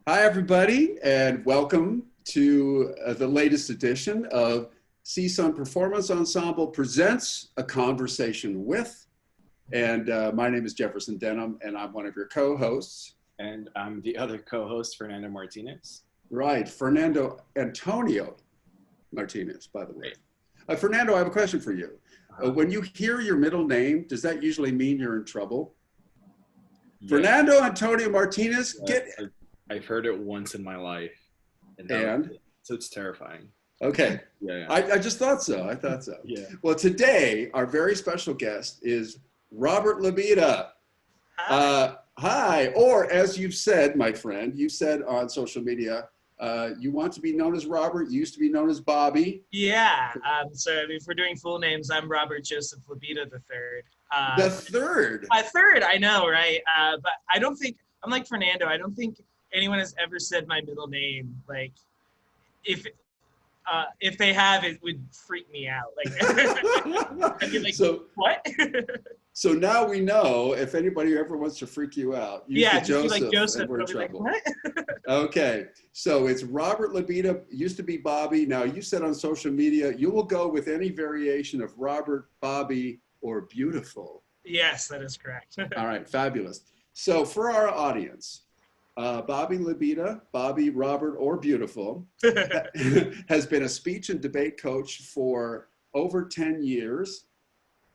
Hi, everybody, and welcome to the latest edition of CSUN Performance Ensemble presents A Conversation With. And my name is Jefferson Denim, and I'm one of your co-hosts. And I'm the other co-host, Fernando Martinez. Right, Fernando Antonio Martinez, by the way. Fernando, I have a question for you. When you hear your middle name, does that usually mean you're in trouble? Yeah. Fernando Antonio Martinez, I've heard it once in my life. So it's terrifying. Okay. Yeah. I just thought so. I thought so. Yeah. Well, today, our very special guest is Robert Lebeda. Hi. Or as you've said, my friend, you said on social media, you want to be known as Robert. You used to be known as Bobby. Yeah. So if we're doing full names, I'm Robert Joseph Lebeda the third. The third? Third, I know, right? But I don't think, I'm like Fernando, I don't think anyone has ever said my middle name. Like, if they have, it would freak me out. Like, I'd be like, what? So now we know if anybody ever wants to freak you out, use the Joseph, like Joseph, and we're in trouble. Like, what? Okay, so it's Robert Lebeda, used to be Bobby. Now you said on social media, you will go with any variation of Robert, Bobby, or Beautiful. Yes, that is correct. All right, fabulous. So for our audience, Bobby Lebeda, Bobby, Robert, or Beautiful, has been a speech and debate coach for over 10 years.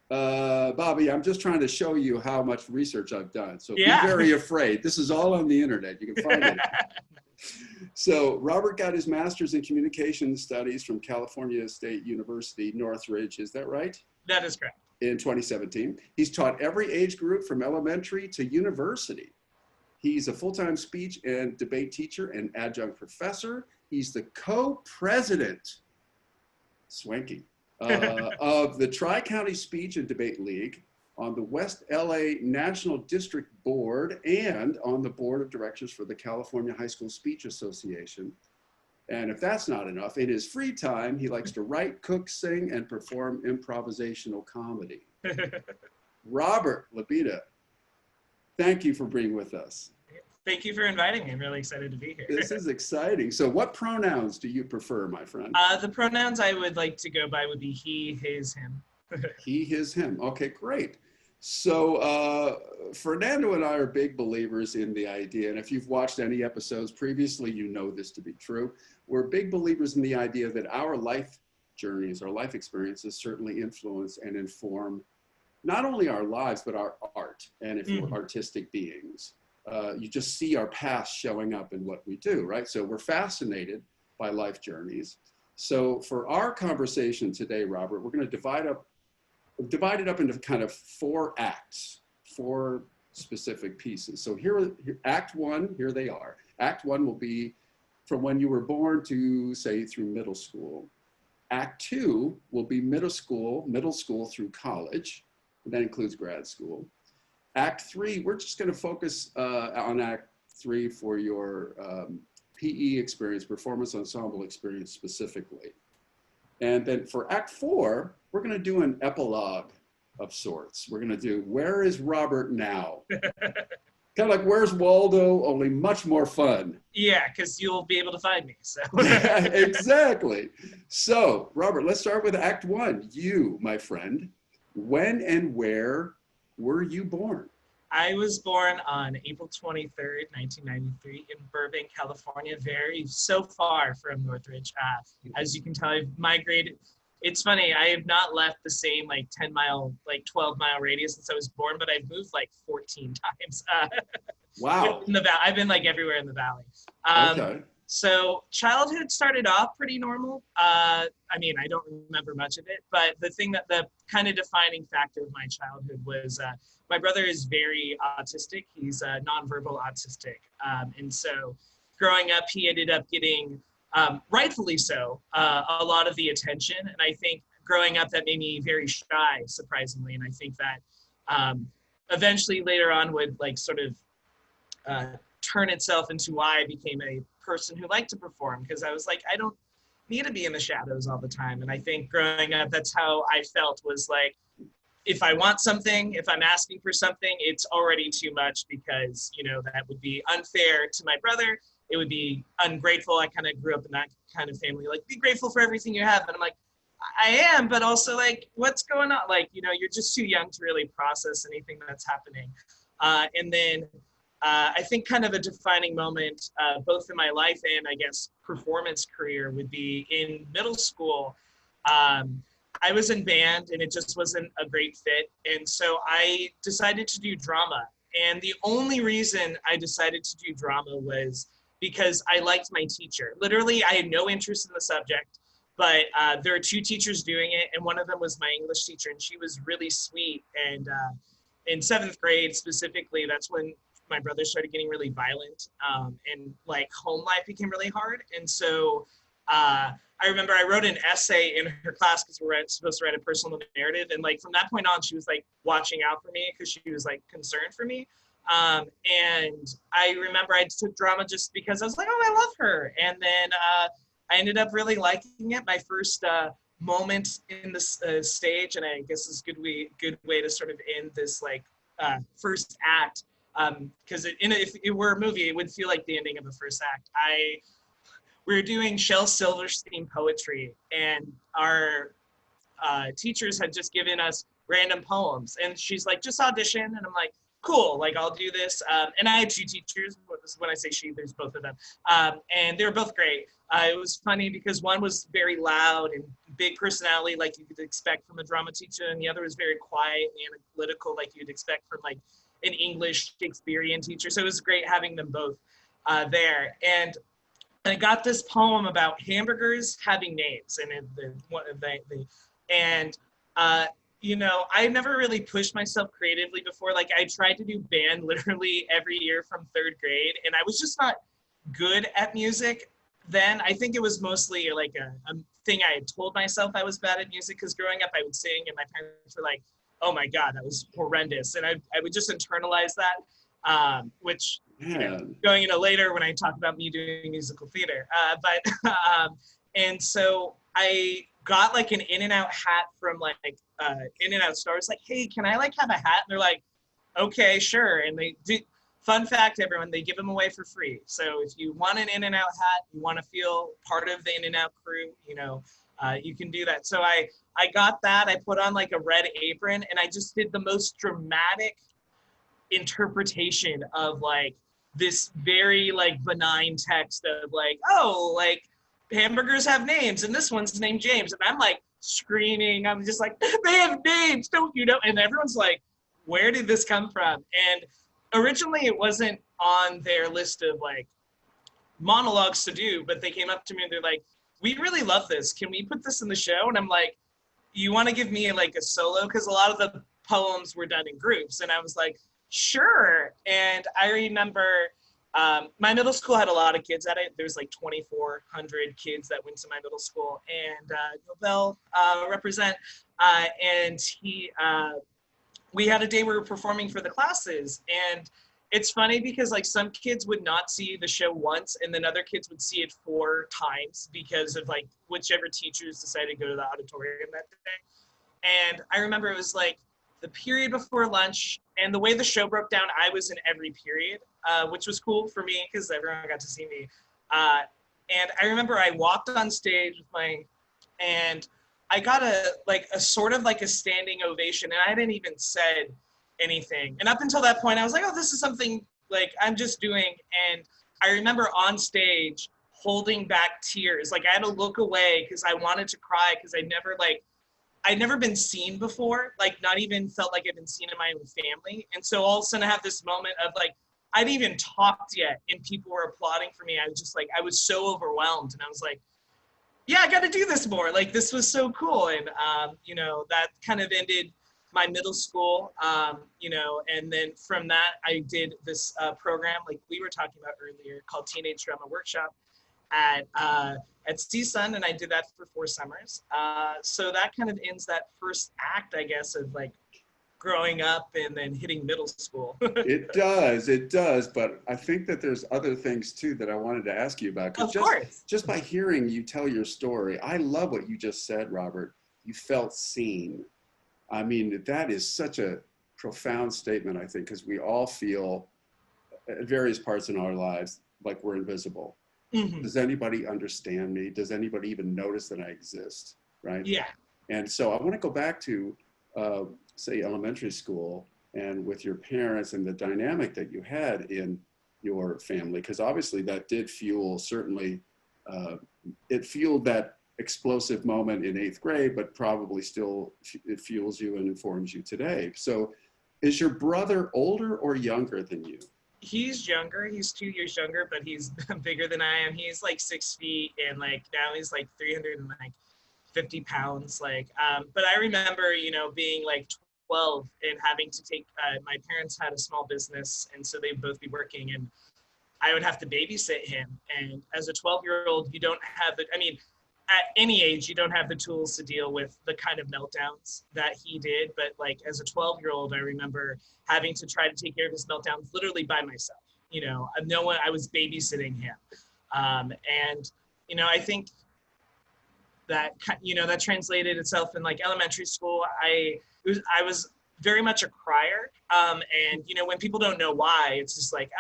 Bobby, I'm just trying to show you how much research I've done. So be very afraid. This is all on the internet. You can find it. So Robert got his master's in communication studies from California State University, Northridge. Is that right? That is correct. In 2017. He's taught every age group from elementary to university. He's a full-time speech and debate teacher and adjunct professor. He's the co-president, swanky, of the Tri-County Speech and Debate League, on the West LA National District Board, and on the board of directors for the California High School Speech Association. And if that's not enough, in his free time, he likes to write, cook, sing, and perform improvisational comedy. Robert Lebeda, thank you for being with us. Thank you for inviting me. I'm really excited to be here. This is exciting. So what pronouns do you prefer, my friend? The pronouns I would like to go by would be he, his, him. He, his, him. Okay, great. So Fernando and I are big believers in the idea, and if you've watched any episodes previously, you know this to be true. We're big believers in the idea that our life journeys, our life experiences certainly influence and inform not only our lives, but our art. And if we're artistic beings, you just see our past showing up in what we do, right? So we're fascinated by life journeys. So for our conversation today, Robert, we're going to divide it up into kind of 4 acts, 4 specific pieces. So here, Act 1, here they are. Act 1 will be from when you were born to, say, through middle school. Act 2 will be middle school through college. And that includes grad school. Act 3, we're just going to focus on Act 3 for your PE experience, performance ensemble experience specifically. And then for Act 4, we're going to do an epilogue of sorts. We're going to do Where is Robert Now? Kind of like Where's Waldo, only much more fun. Yeah, because you'll be able to find me. So. Exactly. So, Robert, let's start with Act 1. You, my friend, when and where were you born? I was born on April 23rd, 1993 in Burbank, California, so far from Northridge. As you can tell, I've migrated. It's funny, I have not left the same 10-mile, 12-mile radius since I was born, but I've moved 14 times. Wow. I've been everywhere in the valley. Okay. So childhood started off pretty normal. I don't remember much of it, but the kind of defining factor of my childhood was my brother is very autistic. He's nonverbal autistic. And so growing up, he ended up getting, rightfully so, a lot of the attention. And I think growing up, that made me very shy, surprisingly. And I think that eventually later on would turn itself into why I became a person who liked to perform, because I was I don't need to be in the shadows all the time. And I think growing up, that's how I felt, was if I want something, if I'm asking for something, it's already too much, because, that would be unfair to my brother. it would be ungrateful. I kind of grew up in that kind of family, like, be grateful for everything you have. And I'm like, I am, but also like, what's going on? Like, you know, you're just too young to really process anything that's happening. And then I think kind of a defining moment, both in my life and I guess performance career, would be in middle school. I was in band and it just wasn't a great fit. And so I decided to do drama. And the only reason I decided to do drama was because I liked my teacher. Literally, I had no interest in the subject, but there were two teachers doing it. And one of them was my English teacher, and she was really sweet. And in 7th grade specifically, that's when my brother started getting really violent, and like home life became really hard. And so I remember I wrote an essay in her class because we were supposed to write a personal narrative. And like from that point on, she was like watching out for me because she was like concerned for me. And I remember I took drama just because I was like, oh, I love her. And then I ended up really liking it. My first moment in this stage, and I guess is a good way to sort of end this like first act. Because if it were a movie, it would feel like the ending of the first act. We were doing Shel Silverstein poetry, and our teachers had just given us random poems. And she's like, just audition. And I'm like, cool, like I'll do this. And I had two teachers. When I say she, there's both of them. And they were both great. It was funny because one was very loud and big personality, like you could expect from a drama teacher. And the other was very quiet and analytical, like you'd expect from like an English Shakespearean teacher. So it was great having them both there. And I got this poem about hamburgers having names, you know, I never really pushed myself creatively before. Like I tried to do band literally every year from 3rd grade, and I was just not good at music then. I think it was mostly like a thing I had told myself I was bad at music, because growing up I would sing and my parents were like, oh my God, that was horrendous. And I would just internalize that, which, you know, going into later when I talk about me doing musical theater. And so I got like an In-N-Out hat from like In-N-Out store. It's like, hey, can I like have a hat? And they're like, okay, sure. And they do. Fun fact, everyone, they give them away for free. So if you want an In-N-Out hat, you want to feel part of the In-N-Out crew, you know, you can do that. So I got that. I put on like a red apron, and I just did the most dramatic interpretation of like this very like benign text of like, oh, like hamburgers have names and this one's named James. And I'm like screaming. I'm just like, they have names, don't you know? And everyone's like, where did this come from? And originally it wasn't on their list of like monologues to do, but they came up to me and they're like, we really love this. Can we put this in the show? And I'm like, you want to give me like a solo? Because a lot of the poems were done in groups. And I was like, sure. And I remember my middle school had a lot of kids at it. There was like 2,400 kids that went to my middle school. And Nobel represent. And we had a day we were performing for the classes. And it's funny because like some kids would not see the show once, and then other kids would see it 4 times because of like whichever teachers decided to go to the auditorium that day. And I remember it was like the period before lunch, and the way the show broke down, I was in every period, which was cool for me because everyone got to see me. And I remember I walked on stage with and I got a sort of like a standing ovation, and I hadn't even said anything. And up until that point, I was like, oh, this is something like I'm just doing. And I remember on stage holding back tears. Like I had to look away because I wanted to cry, because I'd never been seen before, like not even felt like I'd been seen in my own family. And so all of a sudden I have this moment of like, I didn't even talked yet and people were applauding for me. I was just like, I was so overwhelmed, and I was like, yeah, I got to do this more. Like this was so cool. And, you know, that kind of ended my middle school, you know, and then from that, I did this program like we were talking about earlier called Teenage Drama Workshop at CSUN, and I did that for 4 summers. So that kind of ends that first act, I guess, of like growing up and then hitting middle school. It does. But I think that there's other things too that I wanted to ask you about. Of course. Just by hearing you tell your story, I love what you just said, Robert. You felt seen. I mean, that is such a profound statement, I think, because we all feel at various parts in our lives like we're invisible. Mm-hmm. Does anybody understand me? Does anybody even notice that I exist, right? Yeah. And so I want to go back to, say, elementary school and with your parents and the dynamic that you had in your family, because obviously that did fuel, certainly, it fueled that explosive moment in 8th grade, but probably still it fuels you and informs you today. So is your brother older or younger than you? He's younger. He's 2 years younger, but he's bigger than I am. He's like 6 feet, and like now he's like 350 pounds. Like, but I remember, you know, being like 12 and having to take, my parents had a small business, and so they'd both be working, and I would have to babysit him. And as a 12-year-old, you don't have the, I mean, at any age, you don't have the tools to deal with the kind of meltdowns that he did. But like as a 12-year-old, I remember having to try to take care of his meltdowns literally by myself. You know, no one, I was babysitting him. And, you know, I think that, you know, that translated itself in like elementary school. I was very much a crier. And, you know, when people don't know why, it's just like,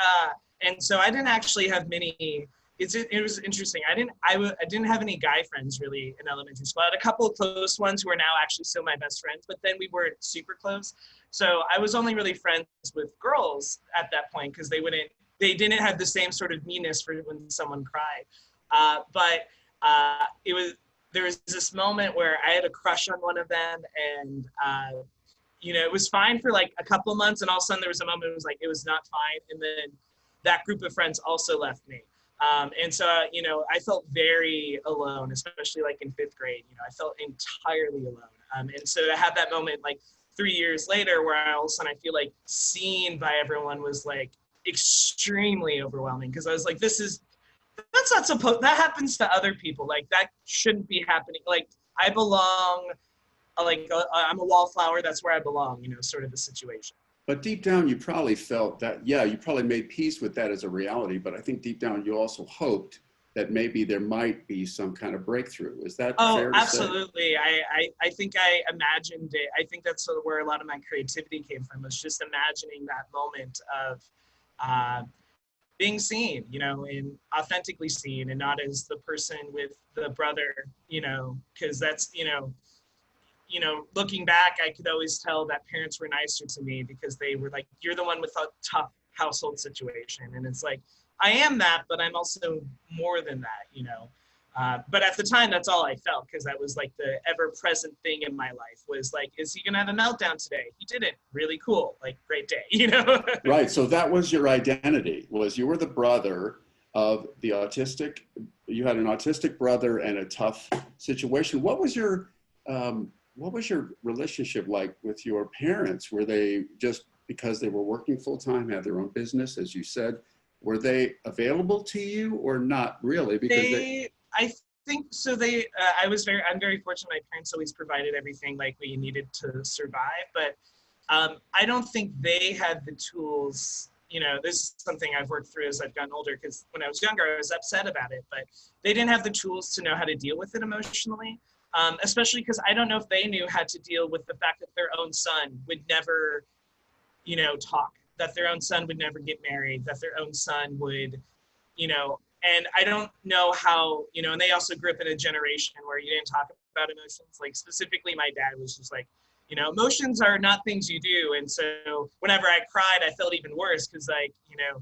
and so I didn't actually have many. It was interesting. I didn't have any guy friends really in elementary school. I had a couple of close ones who are now actually still my best friends, but then we weren't super close. So I was only really friends with girls at that point because they didn't have the same sort of meanness for when someone cried. But there was this moment where I had a crush on one of them, and you know, it was fine for like a couple of months, and all of a sudden there was a moment it was like it was not fine, and then that group of friends also left me. And so, you know, I felt very alone, especially like in 5th grade. You know, I felt entirely alone. And so to have that moment like 3 years later where all of a sudden I feel like seen by everyone was like extremely overwhelming, because I was like, that's not supposed, that happens to other people. Like that shouldn't be happening. Like I belong, like I'm a wallflower, that's where I belong, you know, sort of the situation. But deep down, you probably felt that, yeah, you probably made peace with that as a reality. But I think deep down, you also hoped that maybe there might be some kind of breakthrough. Is that fair to absolutely. Say? I think I imagined it. I think that's sort of where a lot of my creativity came from, was just imagining that moment of being seen, you know, and authentically seen, and not as the person with the brother, you know, because that's, you know, looking back, I could always tell that parents were nicer to me because they were like, you're the one with a tough household situation. And it's like, I am that, but I'm also more than that, you know. But at the time, that's all I felt, because that was like the ever-present thing in my life was like, is he going to have a meltdown today? He didn't. Really cool. Like, great day, you know? Right. So that was your identity, was you were the brother of the autistic. You had an autistic brother and a tough situation. What was your relationship like with your parents? Were they, just because they were working full-time, had their own business, as you said, were they available to you or not really? Because I think so. I'm very fortunate. My parents always provided everything like we needed to survive, but I don't think they had the tools. You know, this is something I've worked through as I've gotten older, because when I was younger, I was upset about it, but they didn't have the tools to know how to deal with it emotionally. Especially because I don't know if they knew how to deal with the fact that their own son would never, you know, talk, that their own son would never get married, that their own son would, you know, and I don't know how, you know, and they also grew up in a generation where you didn't talk about emotions. Like specifically my dad was just like, you know, emotions are not things you do. And so whenever I cried, I felt even worse, because like, you know,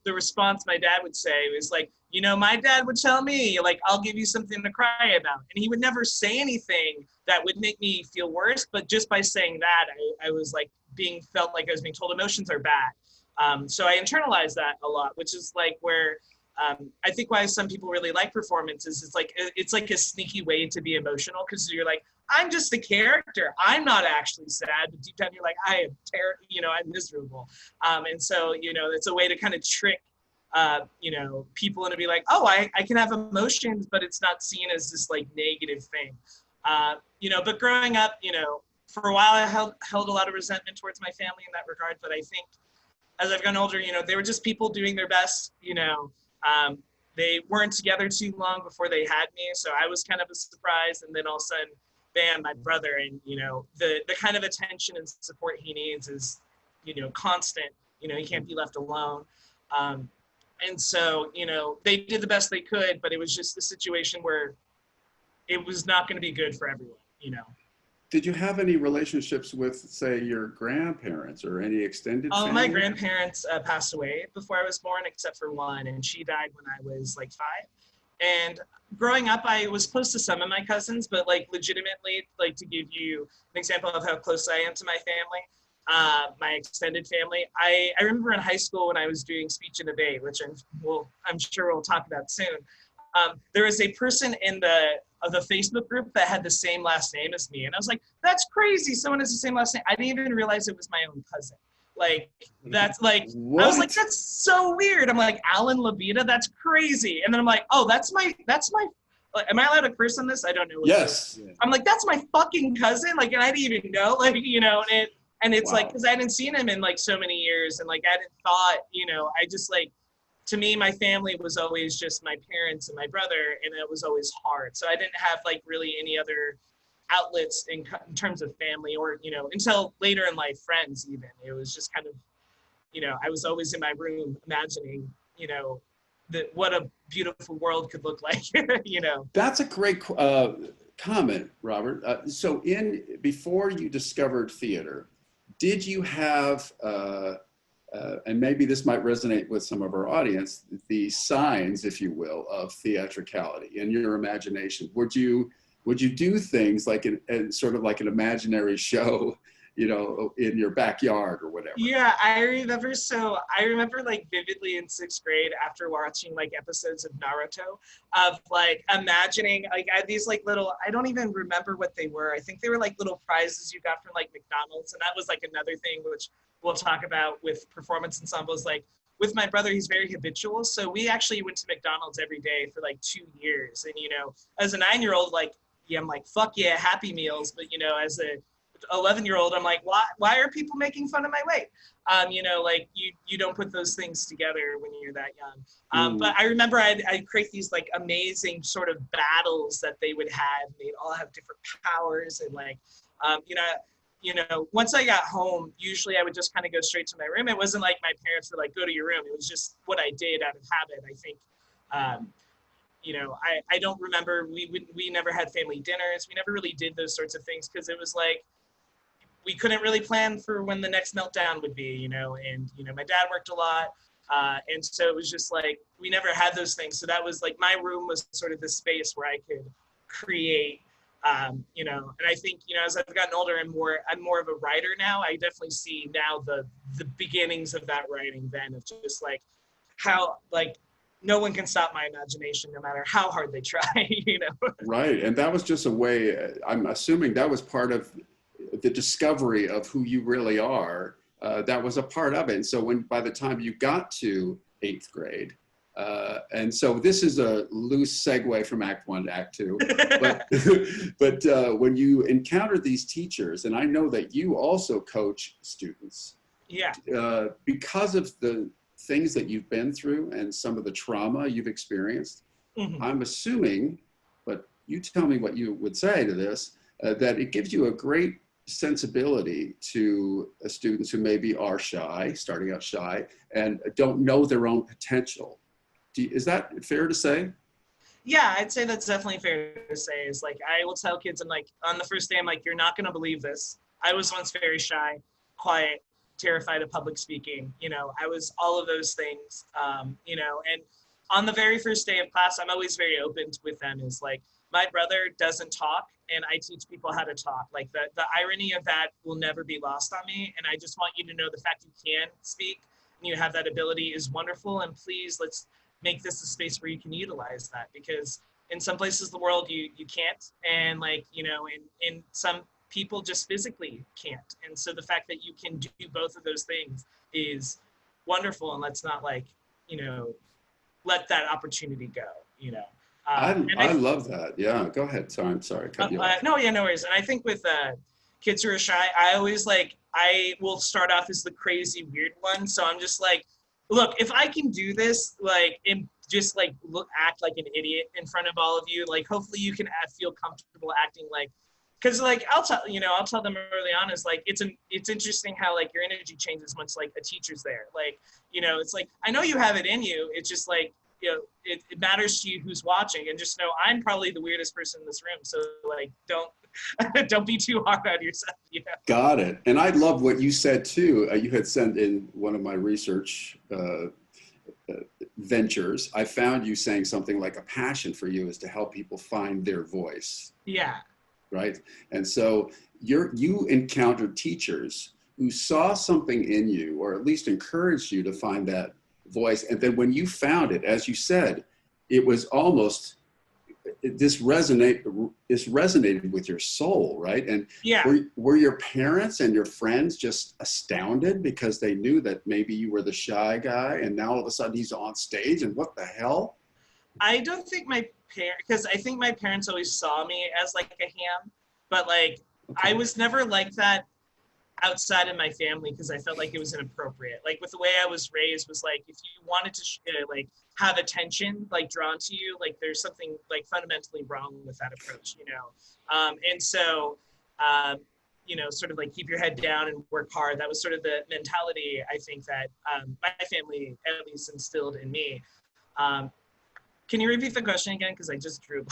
the response my dad would say was like, you know, my dad would tell me, like, I'll give you something to cry about. And he would never say anything that would make me feel worse. But just by saying that, I was like felt like I was being told emotions are bad. So I internalized that a lot, which is like where I think why some people really like performances. It's like a sneaky way to be emotional, because you're like, I'm just a character. I'm not actually sad, but deep down you're like, I am you know, I'm miserable. And so, you know, it's a way to kind of trick, you know, people into be like, oh, I can have emotions, but it's not seen as this like negative thing. You know, but growing up, you know, for a while I held a lot of resentment towards my family in that regard. But I think as I've gotten older, you know, they were just people doing their best, you know. They weren't together too long before they had me, so I was kind of a surprise. And then all of a sudden, bam, my brother. And, you know, the kind of attention and support he needs is, you know, constant. You know, he can't be left alone. And so, you know, they did the best they could, but it was just a situation where it was not going to be good for everyone, you know. Did you have any relationships with, say, your grandparents or any extended family? My grandparents passed away before I was born, except for one, and she died when I was like 5. And growing up, I was close to some of my cousins, but like legitimately, like to give you an example of how close I am to my family, my extended family. I remember in high school when I was doing speech and debate, which I'm sure we'll talk about soon. There was a person in the Facebook group that had the same last name as me. And I was like, that's crazy. Someone has the same last name. I didn't even realize it was my own cousin. Like, that's like, what? I was like, that's so weird. I'm like, Alan Lebeda, that's crazy. And then I'm like, oh, that's my, like, am I allowed to curse on this? I don't know. Yes. I'm like, that's my fucking cousin. Like, and I didn't even know, like, you know, and it's Wow. like, cause I hadn't seen him in like so many years. And like, I hadn't thought, you know, I just like, to me, my family was always just my parents and my brother, and it was always hard. So I didn't have like really any other outlets in terms of family, or, you know, until later in life, friends even. It was just kind of, you know, I was always in my room imagining, you know, what a beautiful world could look like, you know. That's a great comment, Robert. So before you discovered theater, did you have, and maybe this might resonate with some of our audience, the signs, if you will, of theatricality in your imagination? Would you do things like sort of like an imaginary show, you know, in your backyard or whatever? Yeah, I remember like vividly in 6th grade after watching like episodes of Naruto of like imagining like I had these like little, I don't even remember what they were. I think they were like little prizes you got from like McDonald's. And that was like another thing which we'll talk about with performance ensembles. Like with my brother, he's very habitual. So we actually went to McDonald's every day for like 2 years. And, you know, as a 9-year-old, like, yeah, I'm like, fuck yeah, Happy Meals. But, you know, as a 11-year-old, I'm like, why are people making fun of my weight? You know, like you don't put those things together when you're that young. But I remember I'd create these like amazing sort of battles that they would have. They'd all have different powers and like, you know, once I got home, usually I would just kind of go straight to my room. It wasn't like my parents were like, go to your room. It was just what I did out of habit. I think, you know, I don't remember, we never had family dinners. We never really did those sorts of things because it was like, we couldn't really plan for when the next meltdown would be, you know, and, you know, my dad worked a lot. And so it was just like, we never had those things. So that was like, my room was sort of the space where I could create, you know, and I think, you know, as I've gotten older, I'm more of a writer now. I definitely see now the beginnings of that writing then of just like how, like, no one can stop my imagination no matter how hard they try, you know? Right. And that was just a way, I'm assuming that was part of the discovery of who you really are. That was a part of it. And so by the time you got to 8th grade, and so this is a loose segue from Act 1 to Act 2, but when you encounter these teachers, and I know that you also coach students, Yeah. Because of the things that you've been through and some of the trauma you've experienced, I'm assuming, but you tell me what you would say to this, that it gives you a great sensibility to students who maybe are shy, starting out shy, and don't know their own potential. Is that fair to say? Yeah, I'd say that's definitely fair to say. Is like, I will tell kids, I'm like, on the first day, I'm like, you're not going to believe this. I was once very shy, quiet, terrified of public speaking. You know, I was all of those things, you know, and on the very first day of class, I'm always very open with them. Is like, my brother doesn't talk and I teach people how to talk. Like the irony of that will never be lost on me. And I just want you to know the fact you can speak and you have that ability is wonderful. And please, let's make this a space where you can utilize that, because in some places of the world you can't. And like, you know, in some people just physically can't. And so the fact that you can do both of those things is wonderful. And let's not like, you know, let that opportunity go, you know. I love that. Yeah, go ahead. I'm sorry. Cut you off. No, yeah, no worries. And I think with kids who are shy, I will start off as the crazy weird one. So I'm just like, look, if I can do this, like, and just like act like an idiot in front of all of you, like, hopefully you can feel comfortable acting like Because like I'll tell them early on is like it's interesting how like your energy changes once like a teacher's there. Like, it's like I know you have it in you. It's just like, it matters to you who's watching, and just know I'm probably the weirdest person in this room. So like don't be too hard on yourself. Got it. And I love what you said too. You had sent in one of my research ventures. I found you saying something like a passion for you is to help people find their voice. Yeah. Right. And so you encountered teachers who saw something in you, or at least encouraged you to find that voice. And then when you found it, as you said, it was almost, this resonated with your soul, right? And yeah. Were your parents and your friends just astounded because they knew that maybe you were the shy guy and now all of a sudden he's on stage and what the hell? I don't think because I think my parents always saw me as like a ham, but like I was never like that outside of my family because I felt like it was inappropriate. Like with the way I was raised was like, if you wanted to like have attention like drawn to you, like there's something like fundamentally wrong with that approach, and so sort of like keep your head down and work hard. That was sort of the mentality I think that my family at least instilled in me. Can you repeat the question again? Because I just drew.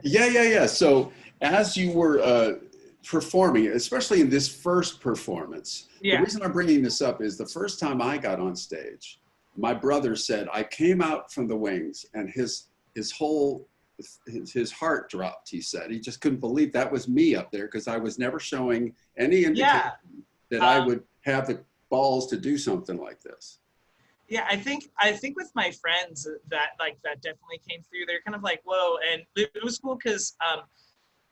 Yeah. So as you were performing, especially in this first performance, the reason I'm bringing this up is the first time I got on stage, my brother said, I came out from the wings and his heart dropped, he said. He just couldn't believe that was me up there because I was never showing any indication that I would have the balls to do something like this. Yeah, I think with my friends that definitely came through. They're kind of like, whoa, and it was cool because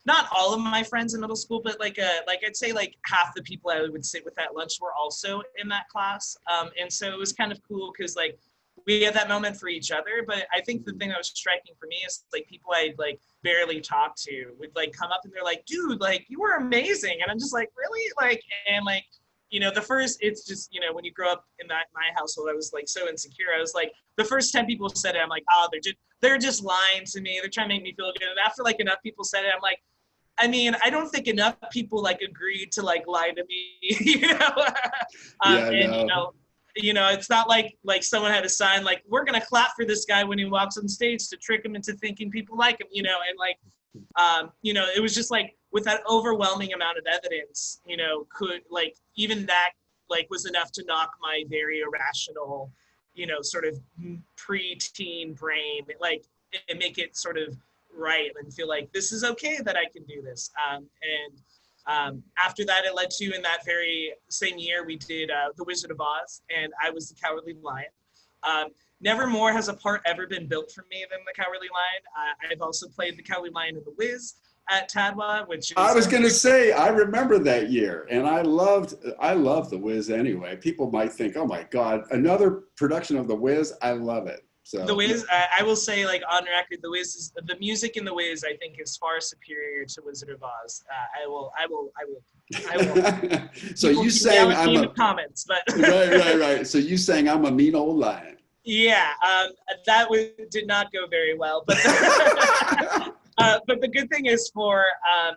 not all of my friends in middle school, but like I'd say like half the people I would sit with at lunch were also in that class, and so it was kind of cool because like we had that moment for each other. But I think the thing that was striking for me is like people I like barely talked to would like come up and they're like, dude, like you were amazing, and I'm just like, really, like, and like. The first, it's just, when you grow up in my household, I was like so insecure. I was like, the first 10 people said it, I'm like, oh, they're just lying to me. They're trying to make me feel good. And after like enough people said it, I'm like, I mean, I don't think enough people like agreed to like lie to me, it's not like someone had a sign like, we're going to clap for this guy when he walks on stage to trick him into thinking people like him, and like, it was just like with that overwhelming amount of evidence, could like even that like was enough to knock my very irrational, sort of pre-teen brain, like and make it sort of right and feel like this is okay that I can do this. After that, it led to in that very same year we did The Wizard of Oz, and I was the Cowardly Lion. Never more has a part ever been built for me than the Cowardly Lion. I've also played the Cowardly Lion in The Wiz at Tadwa, which is, I was going to say, I remember that year, and I loved The Wiz anyway. People might think, oh my God, another production of The Wiz. I love it. So The Wiz, I will say, like on record, The Wiz is the music in The Wiz. I think is far superior to Wizard of Oz. I will. So you saying I'm a comments, but right. So you saying I'm a mean old lion. Yeah, that did not go very well, but but the good thing is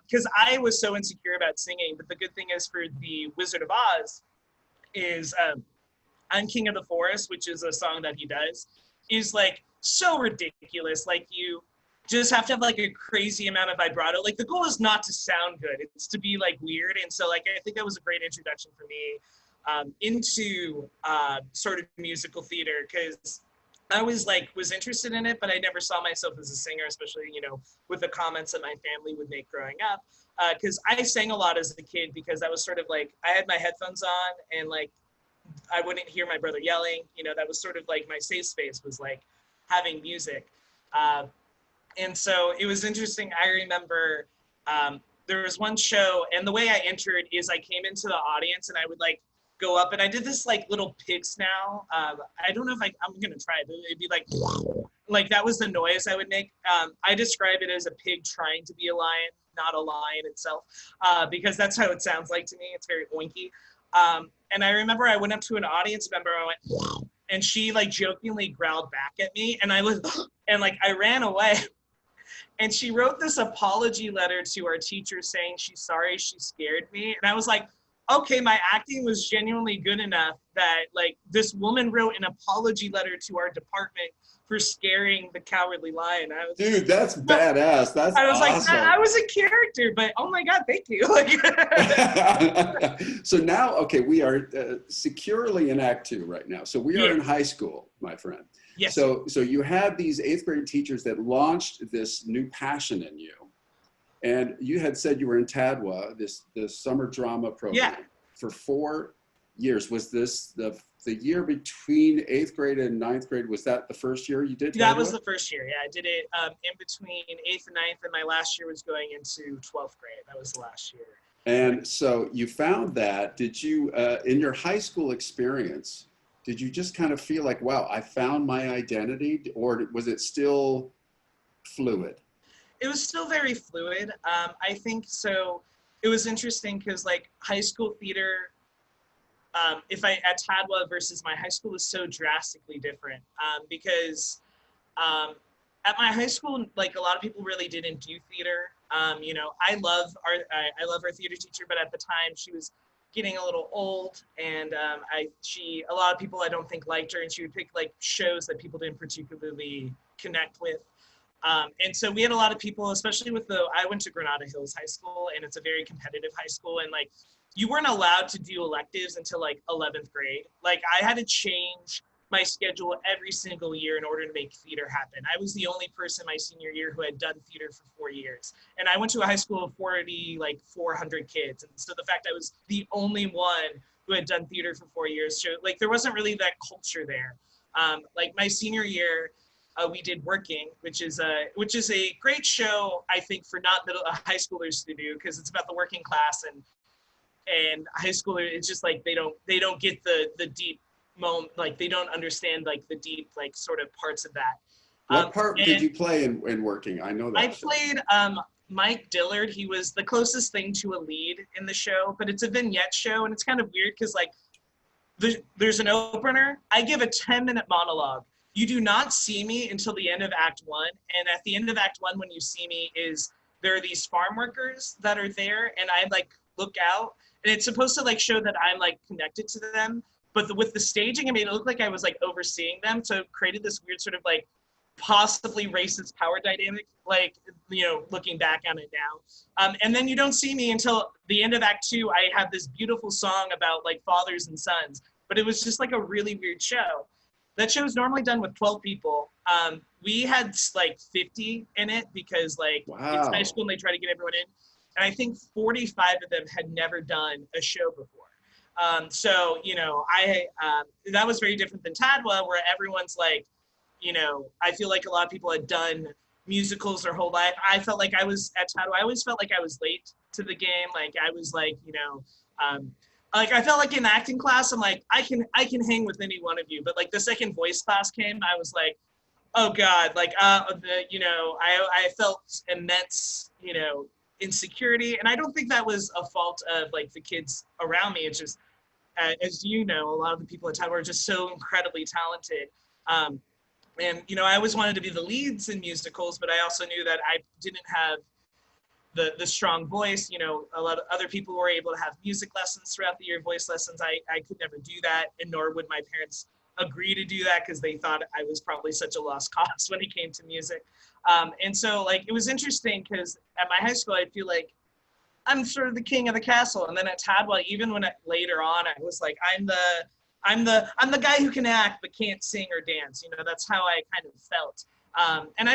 because I was so insecure about singing, but the good thing is for the Wizard of Oz is I'm King of the Forest, which is a song that he does, is like so ridiculous. Like you just have to have like a crazy amount of vibrato. Like the goal is not to sound good, it's to be like weird. And so like I think that was a great introduction for me into sort of musical theater, because I was interested in it, but I never saw myself as a singer, especially, with the comments that my family would make growing up. Because I sang a lot as a kid because I was sort of like, I had my headphones on and like, I wouldn't hear my brother yelling. That was sort of like my safe space was like having music. And so it was interesting. I remember there was one show, and the way I entered is I came into the audience and I would like go up and I did this like little pig snarl. I don't know if I'm going to try it, but it'd be like that was the noise I would make. I describe it as a pig trying to be a lion, not a lion itself, because that's how it sounds like to me. It's very oinky. And I remember I went up to an audience member, I went, and she like jokingly growled back at me, and I was, and like I ran away. And she wrote this apology letter to our teacher saying she's sorry she scared me. And I was like, okay, my acting was genuinely good enough that like this woman wrote an apology letter to our department for scaring the Cowardly Lion. Dude, that's badass. That's I was awesome. like, I was a character, but oh my God, thank you. Like, so now, okay, we are securely in Act 2 right now. So we are in high school, my friend. Yes. So you have these 8th grade teachers that launched this new passion in you. And you had said you were in TADWA, this summer drama program, for 4 years. Was this the year between 8th grade and 9th grade? Was that the first year you did TADWA? That was the first year, yeah. I did it in between 8th and 9th, and my last year was going into 12th grade. That was the last year. And so you found that. Did you, in your high school experience, did you just kind of feel like, wow, I found my identity? Or was it still fluid? It was still very fluid. I think so. It was interesting because like high school theater, at TADWA versus my high school is so drastically different because at my high school, like a lot of people really didn't do theater. You know, I love our theater teacher, but at the time she was getting a little old, and a lot of people I don't think liked her, and she would pick like shows that people didn't particularly connect with. And so we had a lot of people, especially I went to Granada Hills High School, and it's a very competitive high school. And like, you weren't allowed to do electives until like 11th grade. Like I had to change my schedule every single year in order to make theater happen. I was the only person my senior year who had done theater for 4 years. And I went to a high school of 400 kids. And so the fact I was the only one who had done theater for 4 years showed like there wasn't really that culture there. Like my senior year, we did Working, which is a great show, I think, for not high schoolers to do, because it's about the working class, and high schoolers, it's just like they don't get the deep moment, like they don't understand like the deep like sort of parts of that. What part did you play in Working? I know that. I played Mike Dillard. He was the closest thing to a lead in the show, but it's a vignette show, and it's kind of weird because like there's an opener. I give a 10-minute monologue. You do not see me until the end of Act 1. And at the end of Act 1, when you see me, there are these farm workers that are there, and I like look out, and it's supposed to like show that I'm like connected to them. But with the staging, it made it look like I was like overseeing them. So it created this weird sort of like possibly racist power dynamic, like, you know, looking back on it now. And then you don't see me until the end of Act 2. I have this beautiful song about like fathers and sons, but it was just like a really weird show. That show is normally done with 12 people. We had like 50 in it because like it's high school and they try to get everyone in. And I think 45 of them had never done a show before. So, you know, that was very different than TADWA, where everyone's like, you know, I feel like a lot of people had done musicals their whole life. I felt like I was at TADWA. I always felt like I was late to the game. Like I was like, you know, like I felt like in acting class, I'm like, I can hang with any one of you. But like the second voice class came, I was like, oh God, like, you know, I felt immense, you know, insecurity. And I don't think that was a fault of like the kids around me. It's just, as you know, a lot of the people at TADWA are just so incredibly talented. And, you know, I always wanted to be the leads in musicals, but I also knew that I didn't have the strong voice. You know, a lot of other people were able to have music lessons throughout the year, voice lessons. I could never do that, and nor would my parents agree to do that because they thought I was probably such a lost cause when it came to music. And so like, it was interesting because at my high school, I feel like I'm sort of the king of the castle. And then at TADWA, even when later on, I was like, I'm the guy who can act but can't sing or dance. You know, that's how I kind of felt. And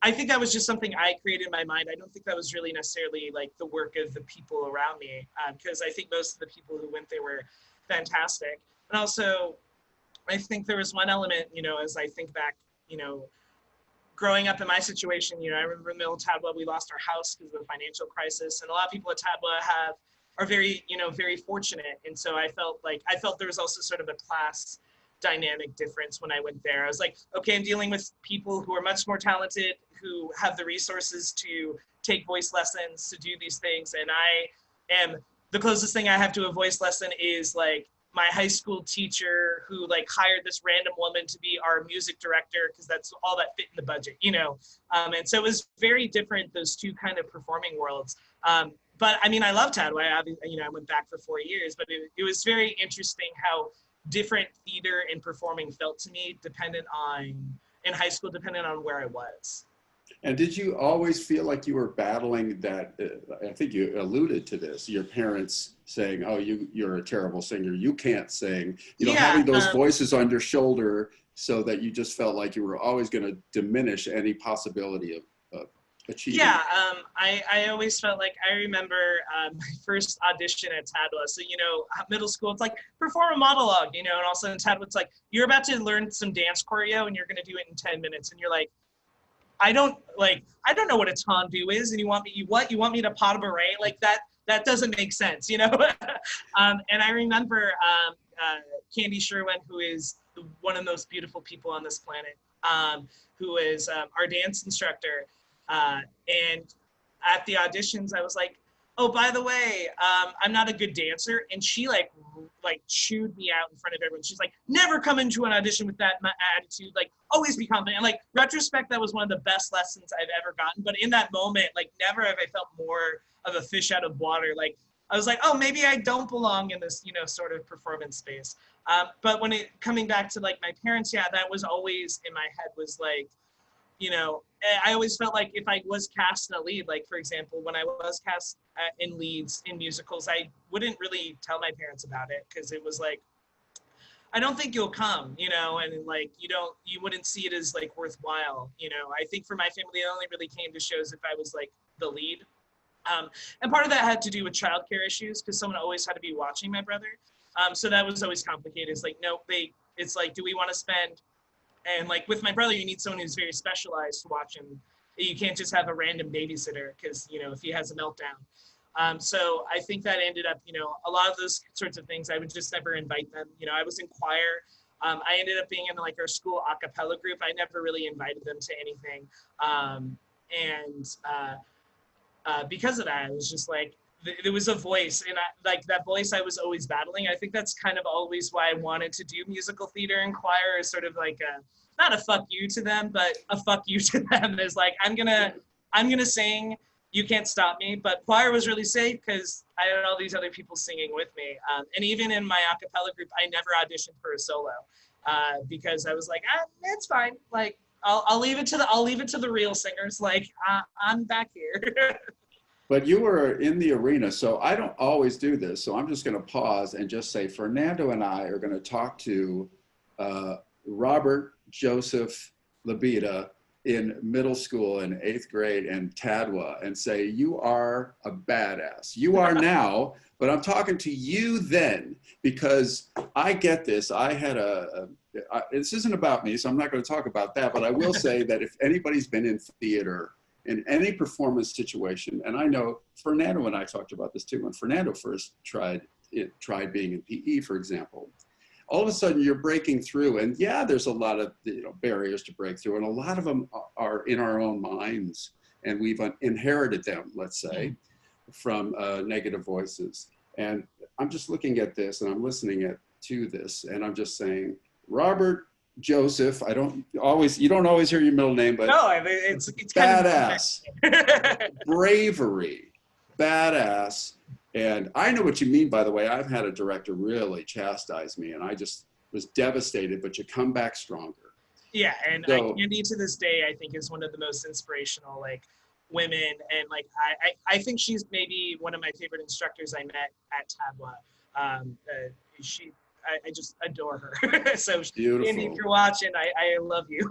I think that was just something I created in my mind. I don't think that was really necessarily like the work of the people around me, because I think most of the people who went there were fantastic. And also, I think there was one element, you know, as I think back, you know, growing up in my situation, you know, I remember in the middle of TADWA, we lost our house because of the financial crisis. And a lot of people at TADWA are very, you know, very fortunate. And so I felt there was also sort of a class dynamic difference when I went there. I was like, okay, I'm dealing with people who are much more talented, who have the resources to take voice lessons, to do these things. And the closest thing I have to a voice lesson is like my high school teacher who like hired this random woman to be our music director because that's all that fit in the budget, you know. And so it was very different, those two kind of performing worlds. But I mean, I love Tadway. I went back for 4 years, but it was very interesting how different theater and performing felt to me in high school, depending on where I was. And did you always feel like you were battling that? I think you alluded to this, your parents saying, oh, you're a terrible singer, you can't sing, having those voices on your shoulder, so that you just felt like you were always going to diminish any possibility of achieving. Yeah, I always felt like, I remember my first audition at Tadwa. So, middle school, it's like, perform a monologue, and all of a sudden Tadwa, it's like, you're about to learn some dance choreo and you're going to do it in 10 minutes. And you're like, I don't know what a tendu is, and you want me to pas de bourrée? Like that doesn't make sense, And I remember Candy Sherwin, who is one of the most beautiful people on this planet, who is our dance instructor. And at the auditions, I was like, oh, by the way, I'm not a good dancer. And she like chewed me out in front of everyone. She's like, never come into an audition with that attitude, like always be confident. And like retrospect, that was one of the best lessons I've ever gotten. But in that moment, like never have I felt more of a fish out of water. Like I was like, oh, maybe I don't belong in this, sort of performance space. But when coming back to like my parents, yeah, that was always in my head, was like, I always felt like if I was cast in a lead, like for example, when I was cast in leads in musicals, I wouldn't really tell my parents about it, because it was like, I don't think you'll come, and like you wouldn't see it as like worthwhile. I think for my family, I only really came to shows if I was like the lead. And part of that had to do with childcare issues, because someone always had to be watching my brother. So that was always complicated. It's like, no, it's like, do we want to spend, and like with my brother, you need someone who's very specialized to watch him. You can't just have a random babysitter, because, if he has a meltdown. So I think that ended up, a lot of those sorts of things, I would just never invite them. I was in choir. I ended up being in like our school a cappella group. I never really invited them to anything. Because of that, I was just like, there was a voice, and like that voice I was always battling. I think that's kind of always why I wanted to do musical theater and choir, is sort of like not a fuck you to them, but a fuck you to them. Is like, I'm gonna sing, you can't stop me. But choir was really safe because I had all these other people singing with me. And even in my a cappella group, I never auditioned for a solo because I was like, it's fine. Like I'll leave it to the real singers. Like I'm back here. But you were in the arena, so I don't always do this. So I'm just going to pause and just say, Fernando and I are going to talk to Robert Joseph Lebeda in middle school in 8th grade in Tadwa, and say, you are a badass. You are now, but I'm talking to you then, because I get this. I had this isn't about me, so I'm not going to talk about that, but I will say that if anybody's been in theater, in any performance situation, and I know Fernando and I talked about this too, when Fernando first tried being in PE, for example, all of a sudden you're breaking through, and yeah, there's a lot of barriers to break through, and a lot of them are in our own minds, and we've inherited them, let's say, from negative voices. And I'm just looking at this, and I'm listening to this, and I'm just saying, Robert Joseph, you don't always hear your middle name, but no, I mean, it's badass, bravery, badass. And I know what you mean, by the way. I've had a director really chastise me, and I just was devastated, but you come back stronger. Yeah, and Candy to this day, I think, is one of the most inspirational, like, women. And, like, I think she's maybe one of my favorite instructors I met at Tadwa. I just adore her. So, beautiful. Candy, if you're watching, I love you.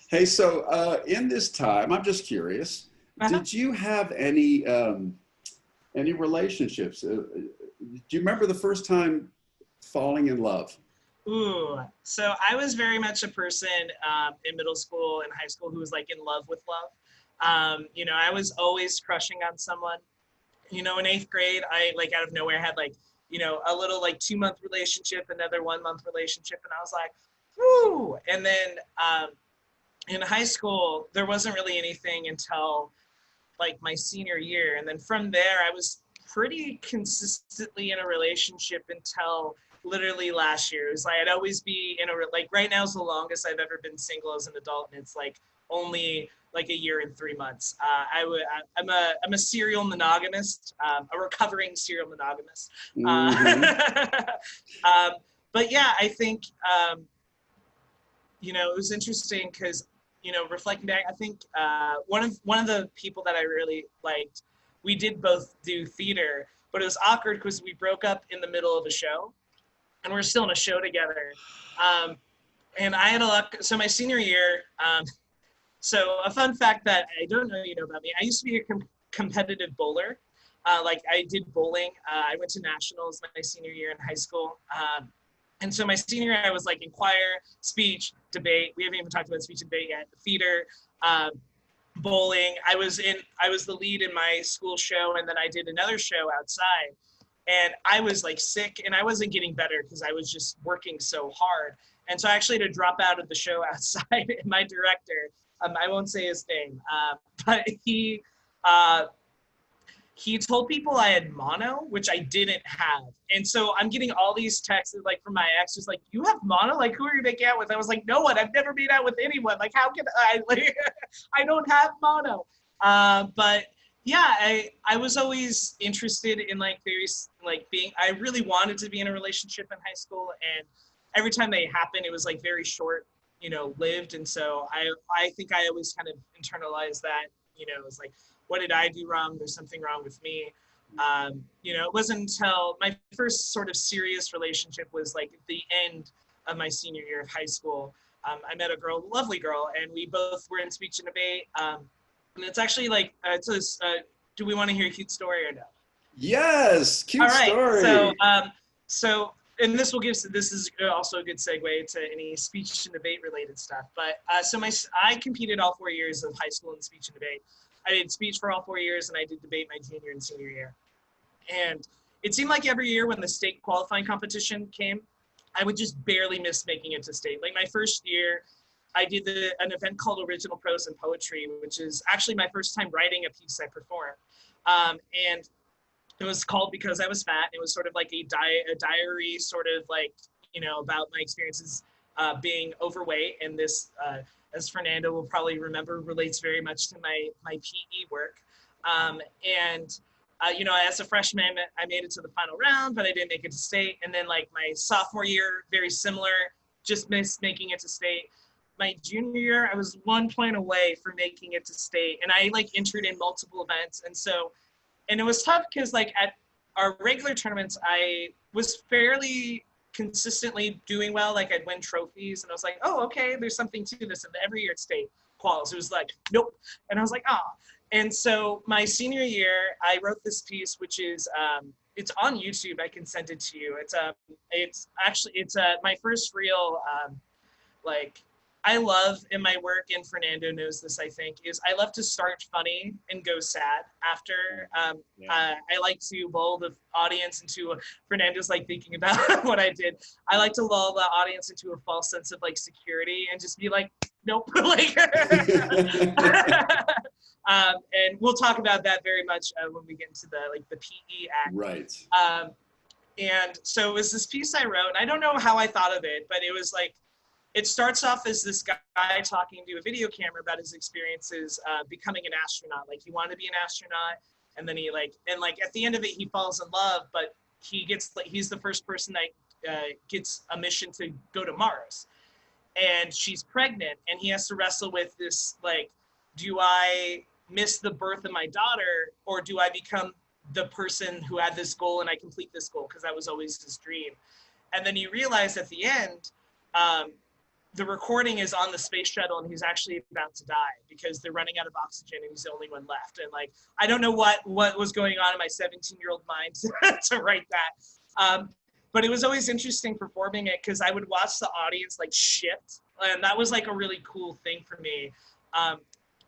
Hey, so in this time, I'm just curious, did you have any relationships? Do you remember the first time falling in love? Ooh, so I was very much a person in middle school and high school who was like in love with love. I was always crushing on someone. In 8th grade, I like out of nowhere had like, a little like 2-month relationship, another 1-month relationship. And I was like, woo. And then in high school, there wasn't really anything until like my senior year. And then from there, I was pretty consistently in a relationship until literally last year. It was like I'd always be in a like right now is the longest I've ever been single as an adult, and it's like only like a year and 3 months. I'm a serial monogamist, a recovering serial monogamist. But yeah, I think you know, it was interesting because, you know, reflecting back, I think one of the people that I really liked, we did both do theater, but it was awkward because we broke up in the middle of a show, and we're still in a show together. And I had a luck. So my senior year, so a fun fact that I don't know you know about me, I used to be a competitive bowler. Like I did bowling. I went to nationals my senior year in high school. And so my senior year, I was like in choir, speech, debate. We haven't even talked about speech and debate yet. Theater, bowling. I was the lead in my school show, and then I did another show outside. And I was like sick, and I wasn't getting better because I was just working so hard. And so I actually had to drop out of the show outside. And my director, I won't say his name, but he told people I had mono, which I didn't have. And so I'm getting all these texts like from my ex, just like, you have mono? Like, who are you making out with? I was like, no one. I've never been out with anyone. Like, how can I? Like, I don't have mono. But yeah, I was always interested in like various, like being, I really wanted to be in a relationship in high school. And every time they happened, it was like very short, you know, lived. And so I think I always kind of internalized that, you know, it was like, what did I do wrong? There's something wrong with me. You know, it wasn't until my first sort of serious relationship was like at the end of my senior year of high school. I met a girl, lovely girl, and we both were in speech and debate. And it's actually like, do we want to hear a cute story or no? Yes, cute All right, story. So, and this is also a good segue to any speech and debate related stuff. But I competed all 4 years of high school in speech and debate. I did speech for all 4 years, and I did debate my junior and senior year. And it seemed like every year when the state qualifying competition came, I would just barely miss making it to state. Like my first year, I did an event called Original Prose and Poetry, which is actually my first time writing a piece I performed. And it was called Because I Was Fat. It was sort of like a diary, sort of like, you know, about my experiences being overweight. And this, as Fernando will probably remember, relates very much to my PE work. You know, as a freshman, I made it to the final round, but I didn't make it to state. And then like my sophomore year, very similar, just missed making it to state. My junior year, I was 1 point away from making it to state. And I like entered in multiple events. And it was tough because like at our regular tournaments, I was fairly consistently doing well. Like I'd win trophies and I was like, oh, okay, there's something to this. And every year at state quals, it was like, nope. And I was like, ah. And so my senior year, I wrote this piece, which is, it's on YouTube. I can send it to you. It's my first real, like, I love in my work, and Fernando knows this, I think, is I love to start funny and go sad after. I like to lull the audience into, Fernando's like thinking about what I did. I like to lull the audience into a false sense of like security and just be like, nope. Like, and we'll talk about that very much when we get into the PE act. Right. And so it was this piece I wrote, and I don't know how I thought of it, but it was like, it starts off as this guy talking to a video camera about his experiences becoming an astronaut. Like he wanted to be an astronaut, and then he at the end of it, he falls in love, but he's the first person that gets a mission to go to Mars, and she's pregnant, and he has to wrestle with this, like, do I miss the birth of my daughter, or do I become the person who had this goal and I complete this goal? Because that was always his dream. And then you realize at the end, the recording is on the space shuttle, and he's actually about to die because they're running out of oxygen and he's the only one left. And like, I don't know what was going on in my 17-year-old mind to write that. But it was always interesting performing it because I would watch the audience like shift. And that was like a really cool thing for me.